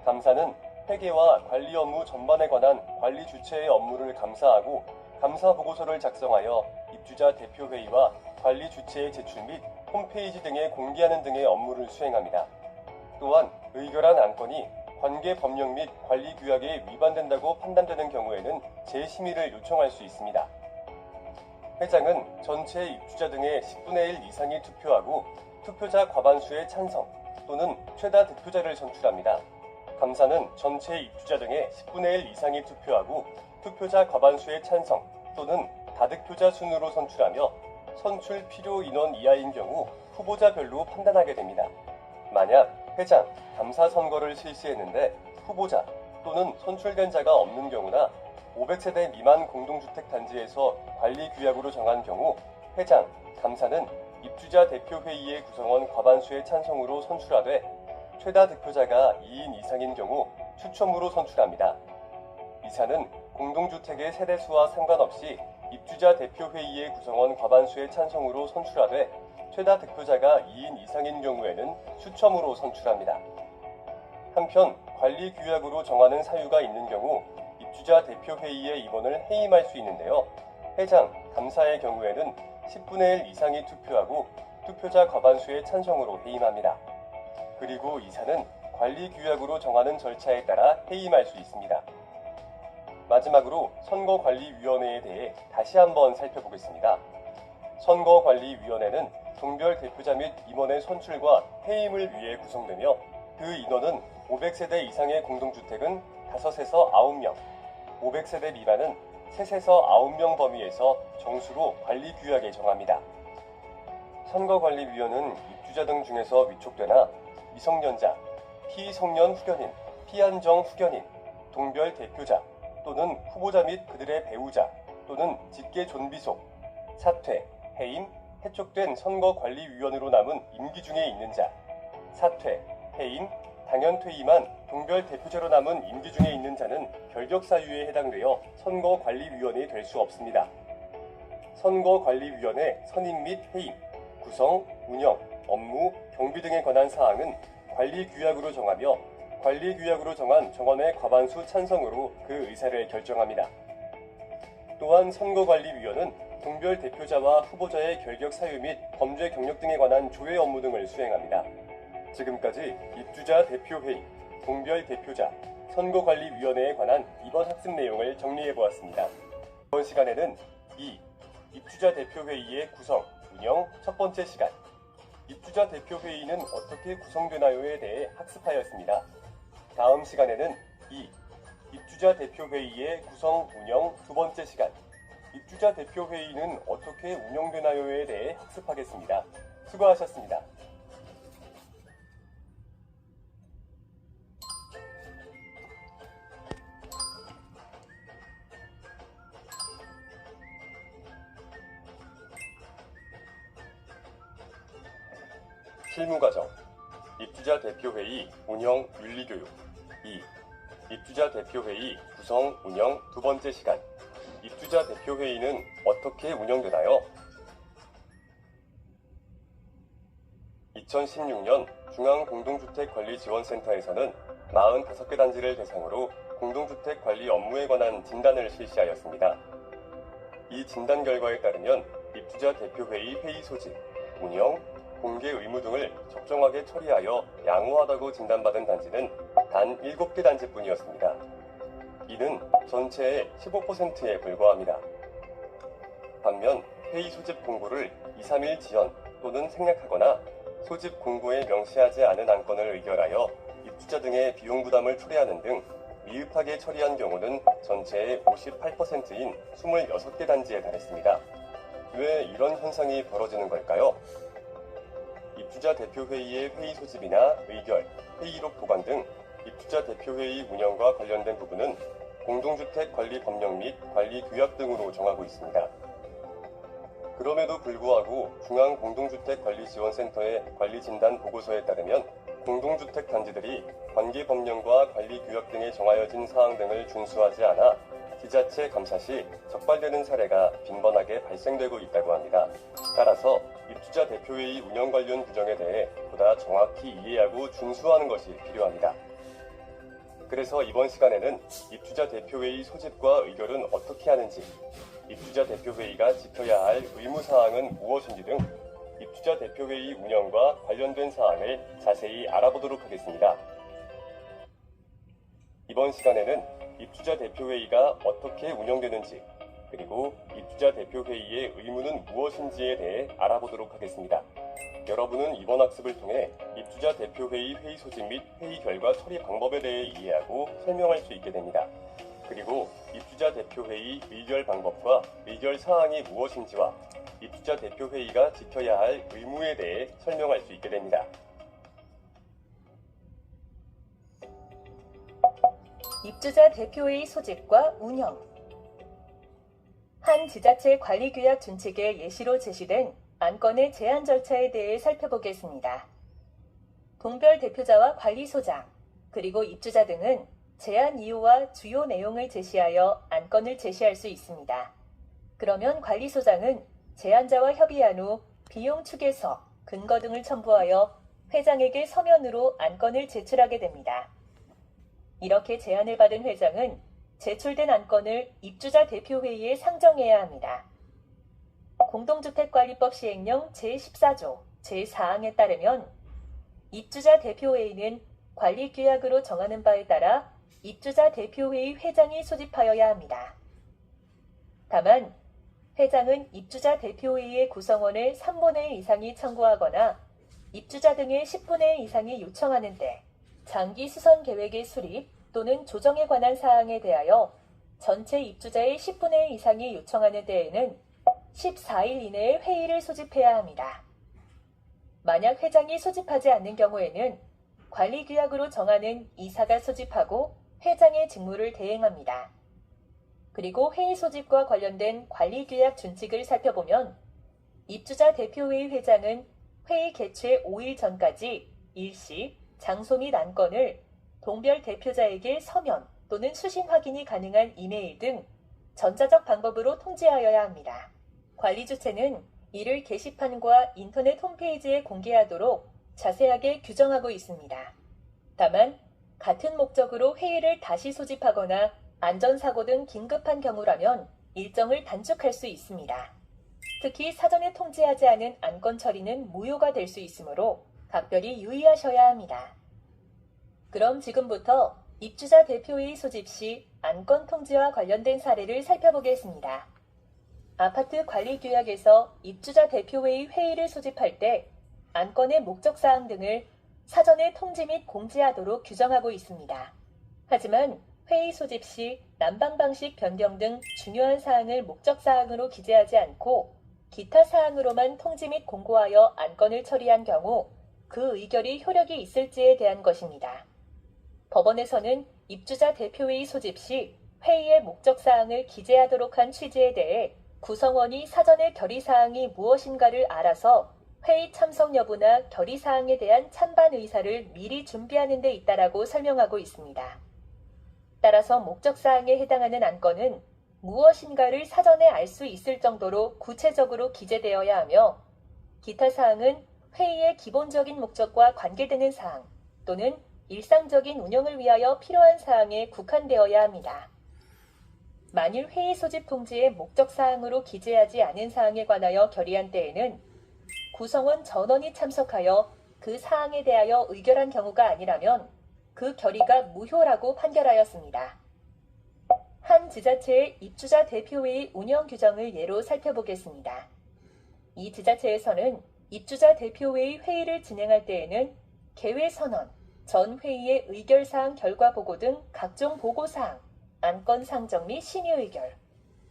감사는 회계와 관리 업무 전반에 관한 관리 주체의 업무를 감사하고 감사 보고서를 작성하여 입주자 대표회의와 관리 주체의 제출 및 홈페이지 등에 공개하는 등의 업무를 수행합니다. 또한 의결한 안건이 관계 법령 및 관리 규약에 위반된다고 판단되는 경우에는 재심의를 요청할 수 있습니다. 회장은 전체 입주자 등의 10분의 1 이상이 투표하고 투표자 과반수의 찬성 또는 최다 득표자를 선출합니다. 감사는 전체 입주자 등의 10분의 1 이상이 투표하고 투표자 과반수의 찬성 또는 다득표자 순으로 선출하며 선출 필요 인원 이하인 경우 후보자별로 판단하게 됩니다. 만약 회장, 감사 선거를 실시했는데 후보자 또는 선출된 자가 없는 경우나 500세대 미만 공동주택 단지에서 관리규약으로 정한 경우 회장, 감사는 입주자 대표회의의 구성원 과반수의 찬성으로 선출하되 최다 득표자가 2인 이상인 경우 추첨으로 선출합니다. 이사는 공동주택의 세대수와 상관없이 입주자 대표회의의 구성원 과반수의 찬성으로 선출하되 최다 득표자가 2인 이상인 경우에는 추첨으로 선출합니다. 한편 관리규약으로 정하는 사유가 있는 경우 입주자 대표회의의 임원을 해임할 수 있는데요. 회장, 감사의 경우에는 10분의 1 이상이 투표하고 투표자 과반수의 찬성으로 해임합니다. 그리고 이사는 관리규약으로 정하는 절차에 따라 해임할 수 있습니다. 마지막으로 선거관리위원회에 대해 다시 한번 살펴보겠습니다. 선거관리위원회는 동별 대표자 및 임원의 선출과 해임을 위해 구성되며 그 인원은 500세대 이상의 공동주택은 5에서 9명, 500세대 미만은 3에서 9명 범위에서 정수로 관리규약에 정합니다. 선거관리위원은 입주자 등 중에서 위촉되나 미성년자, 피성년 후견인, 피한정 후견인, 동별 대표자 또는 후보자 및 그들의 배우자 또는 직계 존비속, 사퇴, 해임, 해촉된 선거관리위원으로 남은 임기 중에 있는 자, 사퇴, 해임, 당연 퇴임한 동별 대표자로 남은 임기 중에 있는 자는 결격 사유에 해당되어 선거관리위원이 될 수 없습니다. 선거관리위원회 선임 및 해임, 구성, 운영, 업무, 경비 등에 관한 사항은 관리규약으로 정하며 관리규약으로 정한 정원의 과반수 찬성으로 그 의사를 결정합니다. 또한 선거관리위원은 동별 대표자와 후보자의 결격 사유 및 범죄 경력 등에 관한 조회 업무 등을 수행합니다. 지금까지 입주자 대표회의, 동별 대표자, 선거관리위원회에 관한 이번 학습 내용을 정리해보았습니다. 이번 시간에는 2. 입주자 대표회의의 구성, 운영 첫 번째 시간. 입주자 대표회의는 어떻게 구성되나요에 대해 학습하였습니다. 다음 시간에는 2. 입주자 대표회의의 구성, 운영 두 번째 시간. 입주자 대표회의는 어떻게 운영되나요에 대해 학습하겠습니다. 수고하셨습니다. 실무과정. 입주자 대표회의 운영 윤리교육. 2. 입주자 대표회의 구성 운영 두 번째 시간. 입주자 대표회의는 어떻게 운영되나요? 2016년 중앙공동주택관리지원센터에서는 45개 단지를 대상으로 공동주택 관리 업무에 관한 진단을 실시하였습니다. 이 진단 결과에 따르면 입주자 대표회의 회의 소집, 운영, 공개 의무 등을 적정하게 처리하여 양호하다고 진단받은 단지는 단 7개 단지뿐이었습니다. 이는 전체의 15%에 불과합니다. 반면 회의 소집 공고를 2, 3일 지연 또는 생략하거나 소집 공고에 명시하지 않은 안건을 의결하여 입주자 등의 비용 부담을 초래하는 등 미흡하게 처리한 경우는 전체의 58%인 26개 단지에 달했습니다. 왜 이런 현상이 벌어지는 걸까요? 입주자 대표회의의 회의 소집이나 의결, 회의록 보관 등 입주자 대표회의 운영과 관련된 부분은 공동주택 관리 법령 및 관리 규약 등으로 정하고 있습니다. 그럼에도 불구하고 중앙공동주택관리지원센터의 관리진단 보고서에 따르면 공동주택 단지들이 관계 법령과 관리 규약 등에 정하여진 사항 등을 준수하지 않아 지자체 감사 시 적발되는 사례가 빈번하게 발생되고 있다고 합니다. 따라서 입주자 대표회의 운영 관련 규정에 대해 보다 정확히 이해하고 준수하는 것이 필요합니다. 그래서 이번 시간에는 입주자 대표회의 소집과 의결은 어떻게 하는지, 입주자 대표회의가 지켜야 할 의무사항은 무엇인지 등 입주자 대표회의 운영과 관련된 사항을 자세히 알아보도록 하겠습니다. 이번 시간에는 입주자 대표회의가 어떻게 운영되는지, 그리고 입주자 대표회의의 의무는 무엇인지에 대해 알아보도록 하겠습니다. 여러분은 이번 학습을 통해 입주자 대표회의 회의 소집 및 회의 결과 처리 방법에 대해 이해하고 설명할 수 있게 됩니다. 그리고 입주자 대표회의 의결 방법과 의결 사항이 무엇인지와 입주자 대표회의가 지켜야 할 의무에 대해 설명할 수 있게 됩니다. 입주자 대표회의 소집과 운영. 한 지자체 관리규약 준칙에 예시로 제시된 안건의 제한 절차에 대해 살펴보겠습니다. 동별 대표자와 관리소장, 그리고 입주자 등은 제한 이유와 주요 내용을 제시하여 안건을 제시할 수 있습니다. 그러면 관리소장은 제안자와 협의한 후 비용 추계서, 근거 등을 첨부하여 회장에게 서면으로 안건을 제출하게 됩니다. 이렇게 제안을 받은 회장은 제출된 안건을 입주자 대표회의에 상정해야 합니다. 공동주택관리법 시행령 제14조 제4항에 따르면 입주자 대표회의는 관리규약으로 정하는 바에 따라 입주자 대표회의 회장이 소집하여야 합니다. 다만 회장은 입주자 대표회의의 구성원의 3분의 1 이상이 청구하거나 입주자 등의 10분의 1 이상이 요청하는데 장기 수선 계획의 수립 또는 조정에 관한 사항에 대하여 전체 입주자의 10분의 1 이상이 요청하는 데에는 14일 이내에 회의를 소집해야 합니다. 만약 회장이 소집하지 않는 경우에는 관리규약으로 정하는 이사가 소집하고 회장의 직무를 대행합니다. 그리고 회의 소집과 관련된 관리규약 준칙을 살펴보면 입주자 대표회의 회장은 회의 개최 5일 전까지 일시, 장소 및 안건을 동별 대표자에게 서면 또는 수신 확인이 가능한 이메일 등 전자적 방법으로 통지하여야 합니다. 관리 주체는 이를 게시판과 인터넷 홈페이지에 공개하도록 자세하게 규정하고 있습니다. 다만 같은 목적으로 회의를 다시 소집하거나 안전사고 등 긴급한 경우라면 일정을 단축할 수 있습니다. 특히 사전에 통지하지 않은 안건 처리는 무효가 될 수 있으므로 각별히 유의하셔야 합니다. 그럼 지금부터 입주자 대표회의 소집 시 안건 통지와 관련된 사례를 살펴보겠습니다. 아파트 관리규약에서 입주자 대표회의 회의를 소집할 때 안건의 목적사항 등을 사전에 통지 및 공지하도록 규정하고 있습니다. 하지만 회의 소집 시 난방 방식 변경 등 중요한 사항을 목적사항으로 기재하지 않고 기타 사항으로만 통지 및 공고하여 안건을 처리한 경우 그 의결이 효력이 있을지에 대한 것입니다. 법원에서는 입주자 대표회의 소집 시 회의의 목적사항을 기재하도록 한 취지에 대해 구성원이 사전에 결의사항이 무엇인가를 알아서 회의 참석 여부나 결의사항에 대한 찬반 의사를 미리 준비하는 데 있다라고 설명하고 있습니다. 따라서 목적사항에 해당하는 안건은 무엇인가를 사전에 알 수 있을 정도로 구체적으로 기재되어야 하며 기타 사항은 회의의 기본적인 목적과 관계되는 사항 또는 일상적인 운영을 위하여 필요한 사항에 국한되어야 합니다. 만일 회의 소집 통지의 목적사항으로 기재하지 않은 사항에 관하여 결의한 때에는 구성원 전원이 참석하여 그 사항에 대하여 의결한 경우가 아니라면 그 결의가 무효라고 판결하였습니다. 한 지자체의 입주자 대표회의 운영 규정을 예로 살펴보겠습니다. 이 지자체에서는 입주자 대표회의 회의를 진행할 때에는 개회 선언, 전 회의의 의결사항 결과 보고 등 각종 보고사항, 안건 상정 및 심의 의결,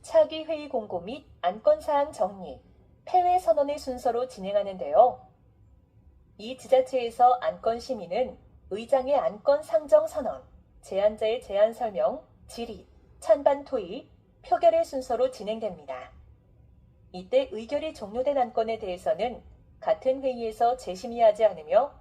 차기 회의 공고 및 안건사항 정리, 폐회 선언의 순서로 진행하는데요. 이 지자체에서 안건 심의는 의장의 안건 상정 선언, 제안자의 제안 설명, 질의, 찬반 토의, 표결의 순서로 진행됩니다. 이때 의결이 종료된 안건에 대해서는 같은 회의에서 재심의하지 않으며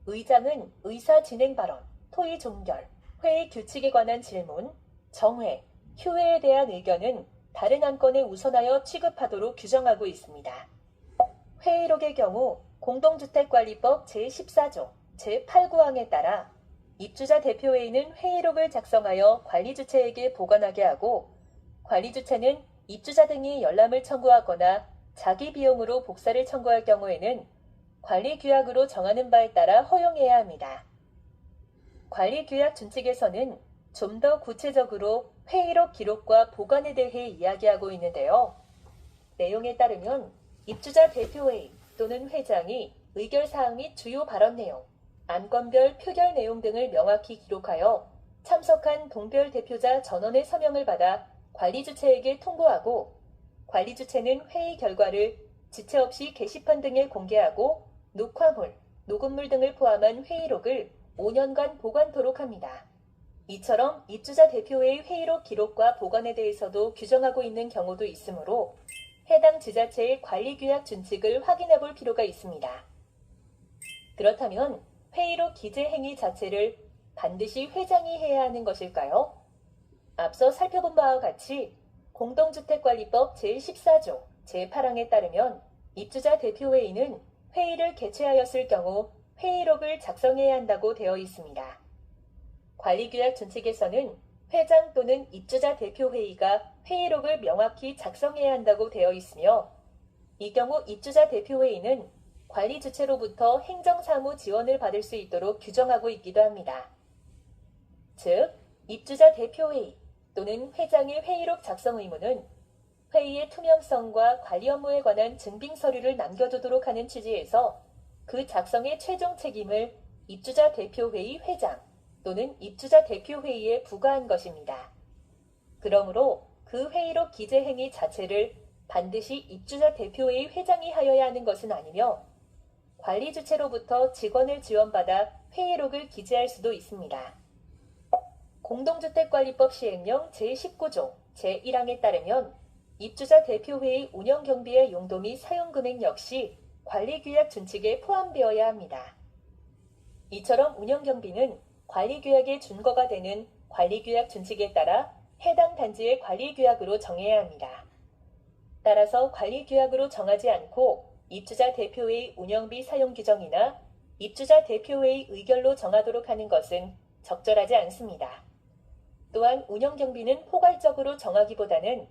의장은 의사 진행 발언, 토의 종결, 회의 규칙에 관한 질문, 정회, 휴회에 대한 의견은 다른 안건에 우선하여 취급하도록 규정하고 있습니다. 회의록의 경우 공동주택관리법 제14조, 제8구항에 따라 입주자 대표회의는 회의록을 작성하여 관리주체에게 보관하게 하고 관리주체는 입주자 등이 열람을 청구하거나 자기 비용으로 복사를 청구할 경우에는 관리규약으로 정하는 바에 따라 허용해야 합니다. 관리규약 준칙에서는 좀 더 구체적으로 회의록 기록과 보관에 대해 이야기하고 있는데요. 내용에 따르면 입주자 대표회의 또는 회장이 의결사항 및 주요 발언 내용, 안건별 표결 내용 등을 명확히 기록하여 참석한 동별 대표자 전원의 서명을 받아 관리주체에게 통보하고 관리주체는 회의 결과를 지체 없이 게시판 등에 공개하고 녹화물, 녹음물 등을 포함한 회의록을 5년간 보관토록 합니다. 이처럼 입주자 대표회의 회의록 기록과 보관에 대해서도 규정하고 있는 경우도 있으므로 해당 지자체의 관리규약 준칙을 확인해 볼 필요가 있습니다. 그렇다면 회의록 기재 행위 자체를 반드시 회장이 해야 하는 것일까요? 앞서 살펴본 바와 같이 공동주택관리법 제14조 제8항에 따르면 입주자 대표회의는 회의를 개최하였을 경우 회의록을 작성해야 한다고 되어 있습니다. 관리규약 준칙에서는 회장 또는 입주자 대표회의가 회의록을 명확히 작성해야 한다고 되어 있으며 이 경우 입주자 대표회의는 관리 주체로부터 행정사무 지원을 받을 수 있도록 규정하고 있기도 합니다. 즉, 입주자 대표회의 또는 회장의 회의록 작성 의무는 회의의 투명성과 관리 업무에 관한 증빙 서류를 남겨두도록 하는 취지에서 그 작성의 최종 책임을 입주자 대표회의 회장 또는 입주자 대표회의에 부과한 것입니다. 그러므로 그 회의록 기재 행위 자체를 반드시 입주자 대표회의 회장이 하여야 하는 것은 아니며 관리 주체로부터 직원을 지원받아 회의록을 기재할 수도 있습니다. 공동주택관리법 시행령 제19조 제1항에 따르면 입주자 대표회의 운영경비의 용도 및 사용금액 역시 관리규약 준칙에 포함되어야 합니다. 이처럼 운영경비는 관리규약의 준거가 되는 관리규약 준칙에 따라 해당 단지의 관리규약으로 정해야 합니다. 따라서 관리규약으로 정하지 않고 입주자 대표회의 운영비 사용 규정이나 입주자 대표회의 의결로 정하도록 하는 것은 적절하지 않습니다. 또한 운영경비는 포괄적으로 정하기보다는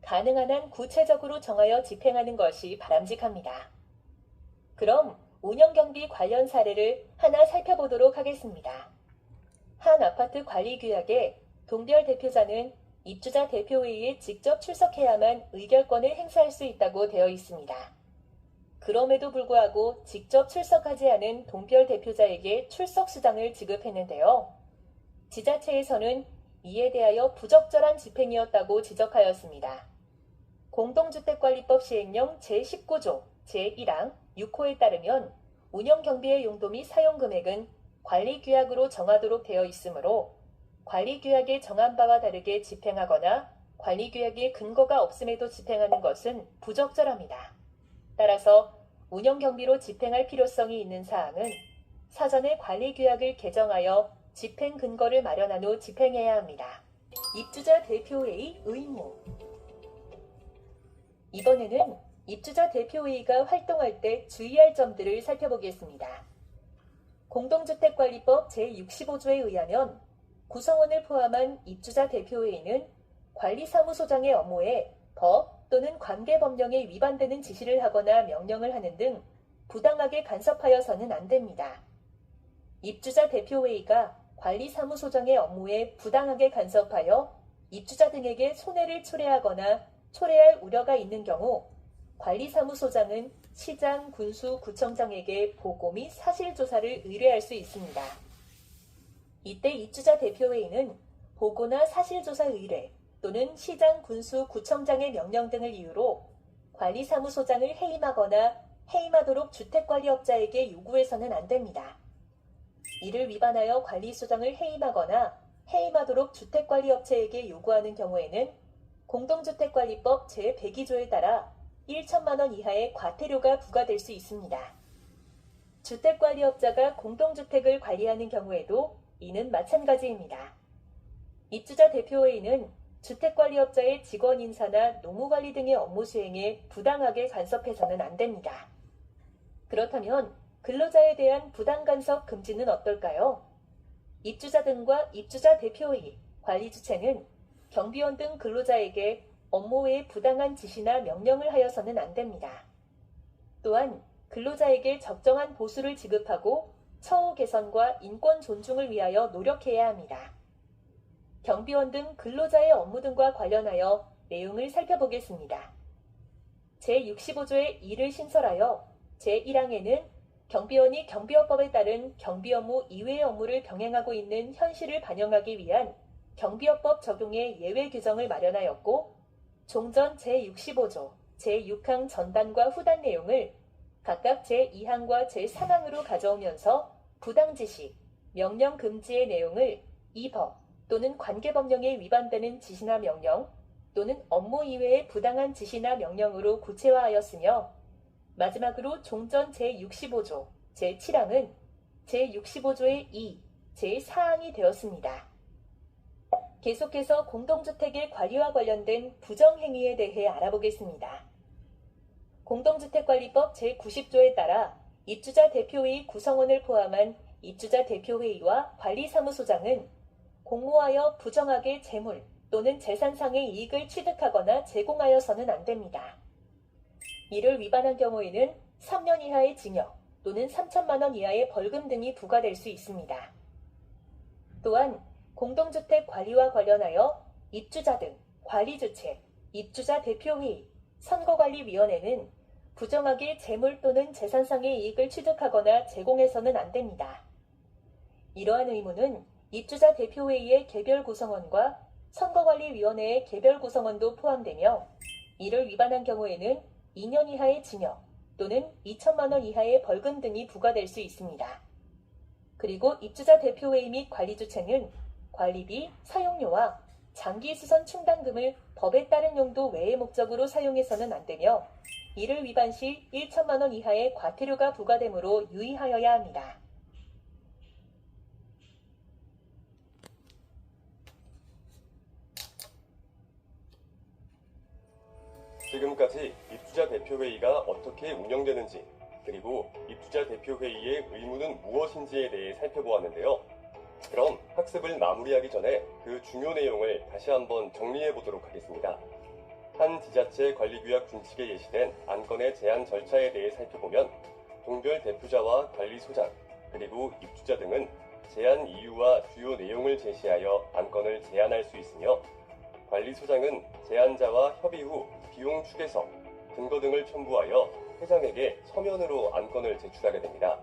가능한 한 구체적으로 정하여 집행하는 것이 바람직합니다. 그럼 운영경비 관련 사례를 하나 살펴보도록 하겠습니다. 한 아파트 관리규약에 동별 대표자는 입주자 대표회의에 직접 출석해야만 의결권을 행사할 수 있다고 되어 있습니다. 그럼에도 불구하고 직접 출석하지 않은 동별 대표자에게 출석수당을 지급했는데요. 지자체에서는 이에 대하여 부적절한 집행이었다고 지적하였습니다. 공동주택관리법 시행령 제19조 제1항 6호에 따르면 운영경비의 용도 및 사용금액은 관리규약으로 정하도록 되어 있으므로 관리규약에 정한 바와 다르게 집행하거나 관리규약에 근거가 없음에도 집행하는 것은 부적절합니다. 따라서 운영경비로 집행할 필요성이 있는 사항은 사전에 관리규약을 개정하여 집행 근거를 마련한 후 집행해야 합니다. 입주자 대표회의 의무. 이번에는 입주자 대표회의가 활동할 때 주의할 점들을 살펴보겠습니다. 공동주택관리법 제65조에 의하면 구성원을 포함한 입주자 대표회의는 관리사무소장의 업무에 법 또는 관계법령에 위반되는 지시를 하거나 명령을 하는 등 부당하게 간섭하여서는 안 됩니다. 입주자 대표회의가 관리사무소장의 업무에 부당하게 간섭하여 입주자 등에게 손해를 초래하거나 초래할 우려가 있는 경우 관리사무소장은 시장, 군수, 구청장에게 보고 및 사실조사를 의뢰할 수 있습니다. 이때 입주자 대표회의는 보고나 사실조사 의뢰 또는 시장, 군수, 구청장의 명령 등을 이유로 관리사무소장을 해임하거나 해임하도록 주택관리업자에게 요구해서는 안 됩니다. 이를 위반하여 관리소장을 해임하거나 해임하도록 주택관리업체에게 요구하는 경우에는 공동주택관리법 제102조에 따라 1천만 원 이하의 과태료가 부과될 수 있습니다. 주택관리업자가 공동주택을 관리하는 경우에도 이는 마찬가지입니다. 입주자 대표회의는 주택관리업자의 직원 인사나 노무관리 등의 업무 수행에 부당하게 간섭해서는 안 됩니다. 그렇다면 근로자에 대한 부당 간섭 금지는 어떨까요? 입주자 등과 입주자 대표회의, 관리주체는 경비원 등 근로자에게 업무 외에 부당한 지시나 명령을 하여서는 안 됩니다. 또한 근로자에게 적정한 보수를 지급하고 처우 개선과 인권 존중을 위하여 노력해야 합니다. 경비원 등 근로자의 업무 등과 관련하여 내용을 살펴보겠습니다. 제65조의 2를 신설하여 제1항에는 경비원이 경비업법에 따른 경비 업무 이외의 업무를 병행하고 있는 현실을 반영하기 위한 경비업법 적용의 예외 규정을 마련하였고 종전 제65조, 제6항 전단과 후단 내용을 각각 제2항과 제3항으로 가져오면서 부당 지시, 명령 금지의 내용을 이 법 또는 관계법령에 위반되는 지시나 명령 또는 업무 이외의 부당한 지시나 명령으로 구체화하였으며 마지막으로 종전 제65조, 제7항은 제65조의 2, 제4항이 되었습니다. 계속해서 공동주택의 관리와 관련된 부정행위에 대해 알아보겠습니다. 공동주택관리법 제90조에 따라 입주자 대표회의 구성원을 포함한 입주자 대표회의와 관리사무소장은 공모하여 부정하게 재물 또는 재산상의 이익을 취득하거나 제공하여서는 안 됩니다. 이를 위반한 경우에는 3년 이하의 징역 또는 3천만 원 이하의 벌금 등이 부과될 수 있습니다. 또한 공동주택 관리와 관련하여 입주자 등 관리주체, 입주자 대표회의, 선거관리위원회는 부정하게 재물 또는 재산상의 이익을 취득하거나 제공해서는 안 됩니다. 이러한 의무는 입주자 대표회의의 개별 구성원과 선거관리위원회의 개별 구성원도 포함되며 이를 위반한 경우에는 2년 이하의 징역 또는 2천만 원 이하의 벌금 등이 부과될 수 있습니다. 그리고 입주자 대표회의 및 관리주체는 관리비, 사용료와 장기수선 충당금을 법에 따른 용도 외의 목적으로 사용해서는 안 되며 이를 위반 시 1천만 원 이하의 과태료가 부과되므로 유의하여야 합니다. 지금까지 입주자 대표회의가 어떻게 운영되는지, 그리고 입주자 대표회의의 의무는 무엇인지에 대해 살펴보았는데요. 그럼 학습을 마무리하기 전에 그 중요 내용을 다시 한번 정리해 보도록 하겠습니다. 한 지자체 관리규약 준칙에 예시된 안건의 제한 절차에 대해 살펴보면 동별 대표자와 관리소장, 그리고 입주자 등은 제한 이유와 주요 내용을 제시하여 안건을 제안할 수 있으며 관리소장은 제안자와 협의 후 비용 추계서, 근거 등을 첨부하여 회장에게 서면으로 안건을 제출하게 됩니다.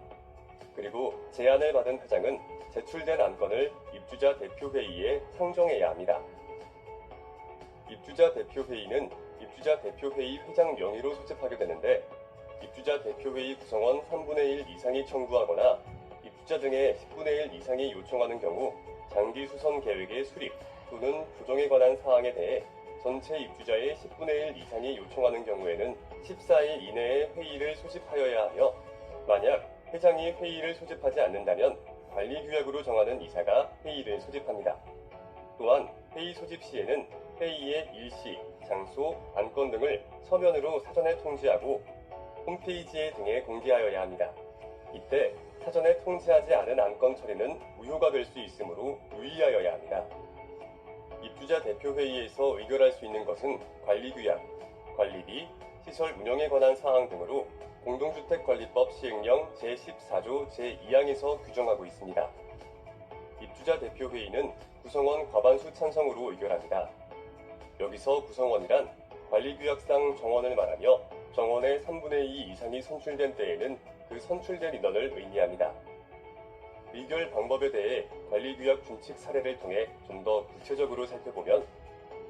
그리고 제안을 받은 회장은 제출된 안건을 입주자 대표회의에 상정해야 합니다. 입주자 대표회의는 입주자 대표회의 회장 명의로 소집하게 되는데 입주자 대표회의 구성원 3분의 1 이상이 청구하거나 입주자 등의 10분의 1 이상이 요청하는 경우 장기 수선 계획의 수립 또는 조정에 관한 사항에 대해 전체 입주자의 10분의 1 이상이 요청하는 경우에는 14일 이내에 회의를 소집하여야 하며 만약 회장이 회의를 소집하지 않는다면 관리규약으로 정하는 이사가 회의를 소집합니다. 또한 회의 소집 시에는 회의의 일시, 장소, 안건 등을 서면으로 사전에 통지하고 홈페이지에 등에 공개하여야 합니다. 이때 사전에 통지하지 않은 안건 처리는 무효가 될 수 있으므로 유의하여야 합니다. 입주자 대표회의에서 의결할 수 있는 것은 관리규약, 관리비, 시설 운영에 관한 사항 등으로 공동주택관리법 시행령 제14조 제2항에서 규정하고 있습니다. 입주자 대표회의는 구성원 과반수 찬성으로 의결합니다. 여기서 구성원이란 관리규약상 정원을 말하며 정원의 3분의 2 이상이 선출된 때에는 그 선출된 인원을 의미합니다. 의결 방법에 대해 관리규약 준칙 사례를 통해 좀 더 구체적으로 살펴보면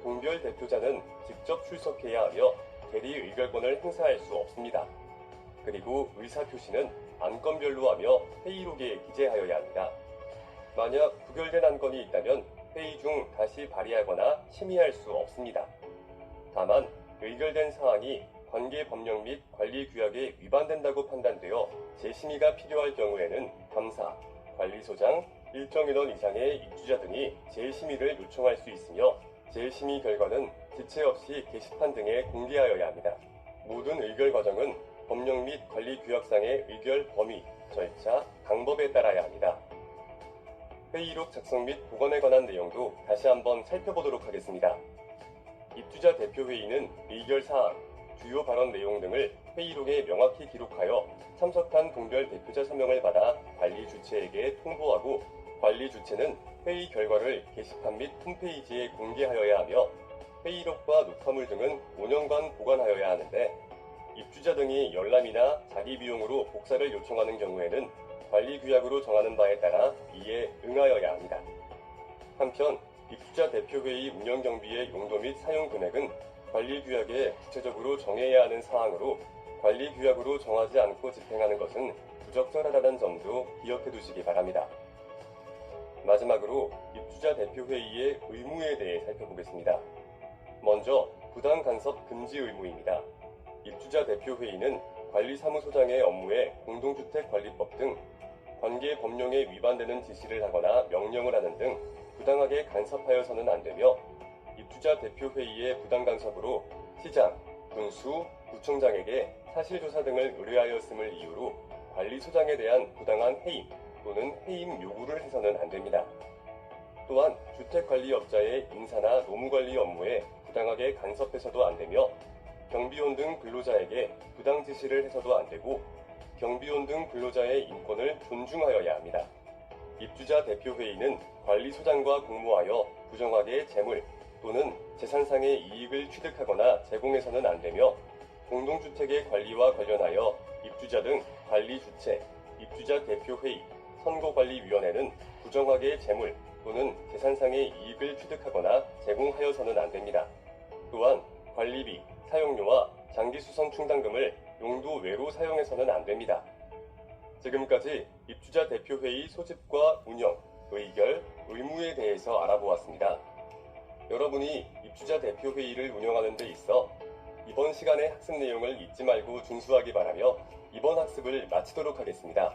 동별 대표자는 직접 출석해야 하며 대리 의결권을 행사할 수 없습니다. 그리고 의사표시는 안건별로 하며 회의록에 기재하여야 합니다. 만약 부결된 안건이 있다면 회의 중 다시 발의하거나 심의할 수 없습니다. 다만 의결된 사항이 관계 법령 및 관리규약에 위반된다고 판단되어 재심의가 필요할 경우에는 감사, 관리소장, 일정 인원 이상의 입주자 등이 재심의를 요청할 수 있으며 재심의 결과는 지체 없이 게시판 등에 공개하여야 합니다. 모든 의결 과정은 법령 및 관리규약상의 의결 범위, 절차, 방법에 따라야 합니다. 회의록 작성 및 보관에 관한 내용도 다시 한번 살펴보도록 하겠습니다. 입주자 대표회의는 의결사항, 주요 발언 내용 등을 회의록에 명확히 기록하여 참석한 동별 대표자 서명을 받아 관리 주체에게 통보하고 관리 주체는 회의 결과를 게시판 및 홈페이지에 공개하여야 하며 회의록과 녹화물 등은 5년간 보관하여야 하는데 입주자 등이 열람이나 자기 비용으로 복사를 요청하는 경우에는 관리규약으로 정하는 바에 따라 이에 응하여야 합니다. 한편 입주자 대표회의 운영경비의 용도 및 사용 금액은 관리규약에 구체적으로 정해야 하는 사항으로 관리규약으로 정하지 않고 집행하는 것은 부적절하다는 점도 기억해 두시기 바랍니다. 마지막으로 입주자 대표회의의 의무에 대해 살펴보겠습니다. 먼저 부당 간섭 금지 의무입니다. 입주자 대표회의는 관리사무소장의 업무에 공동주택관리법 등 관계 법령에 위반되는 지시를 하거나 명령을 하는 등 부당하게 간섭하여서는 안 되며 입주자 대표회의의 부당 간섭으로 시장, 군수, 구청장에게 사실조사 등을 의뢰하였음을 이유로 관리소장에 대한 부당한 해임 또는 해임 요구를 해서는 안 됩니다. 또한 주택관리업자의 인사나 노무관리 업무에 부당하게 간섭해서도 안 되며 경비원 등 근로자에게 부당 지시를 해서도 안 되고 경비원 등 근로자의 인권을 존중하여야 합니다. 입주자 대표회의는 관리소장과 공모하여 부정하게 재물 또는 재산상의 이익을 취득하거나 제공해서는 안 되며 공동주택의 관리와 관련하여 입주자 등 관리 주체, 입주자 대표회의, 선거관리위원회는 부정하게 재물 또는 재산상의 이익을 취득하거나 제공하여서는 안 됩니다. 또한 관리비, 사용료와 장기수선 충당금을 용도 외로 사용해서는 안 됩니다. 지금까지 입주자 대표회의 소집과 운영, 의결, 의무에 대해서 알아보았습니다. 여러분이 입주자 대표회의를 운영하는 데 있어 이번 시간의 학습 내용을 잊지 말고 준수하기 바라며 이번 학습을 마치도록 하겠습니다.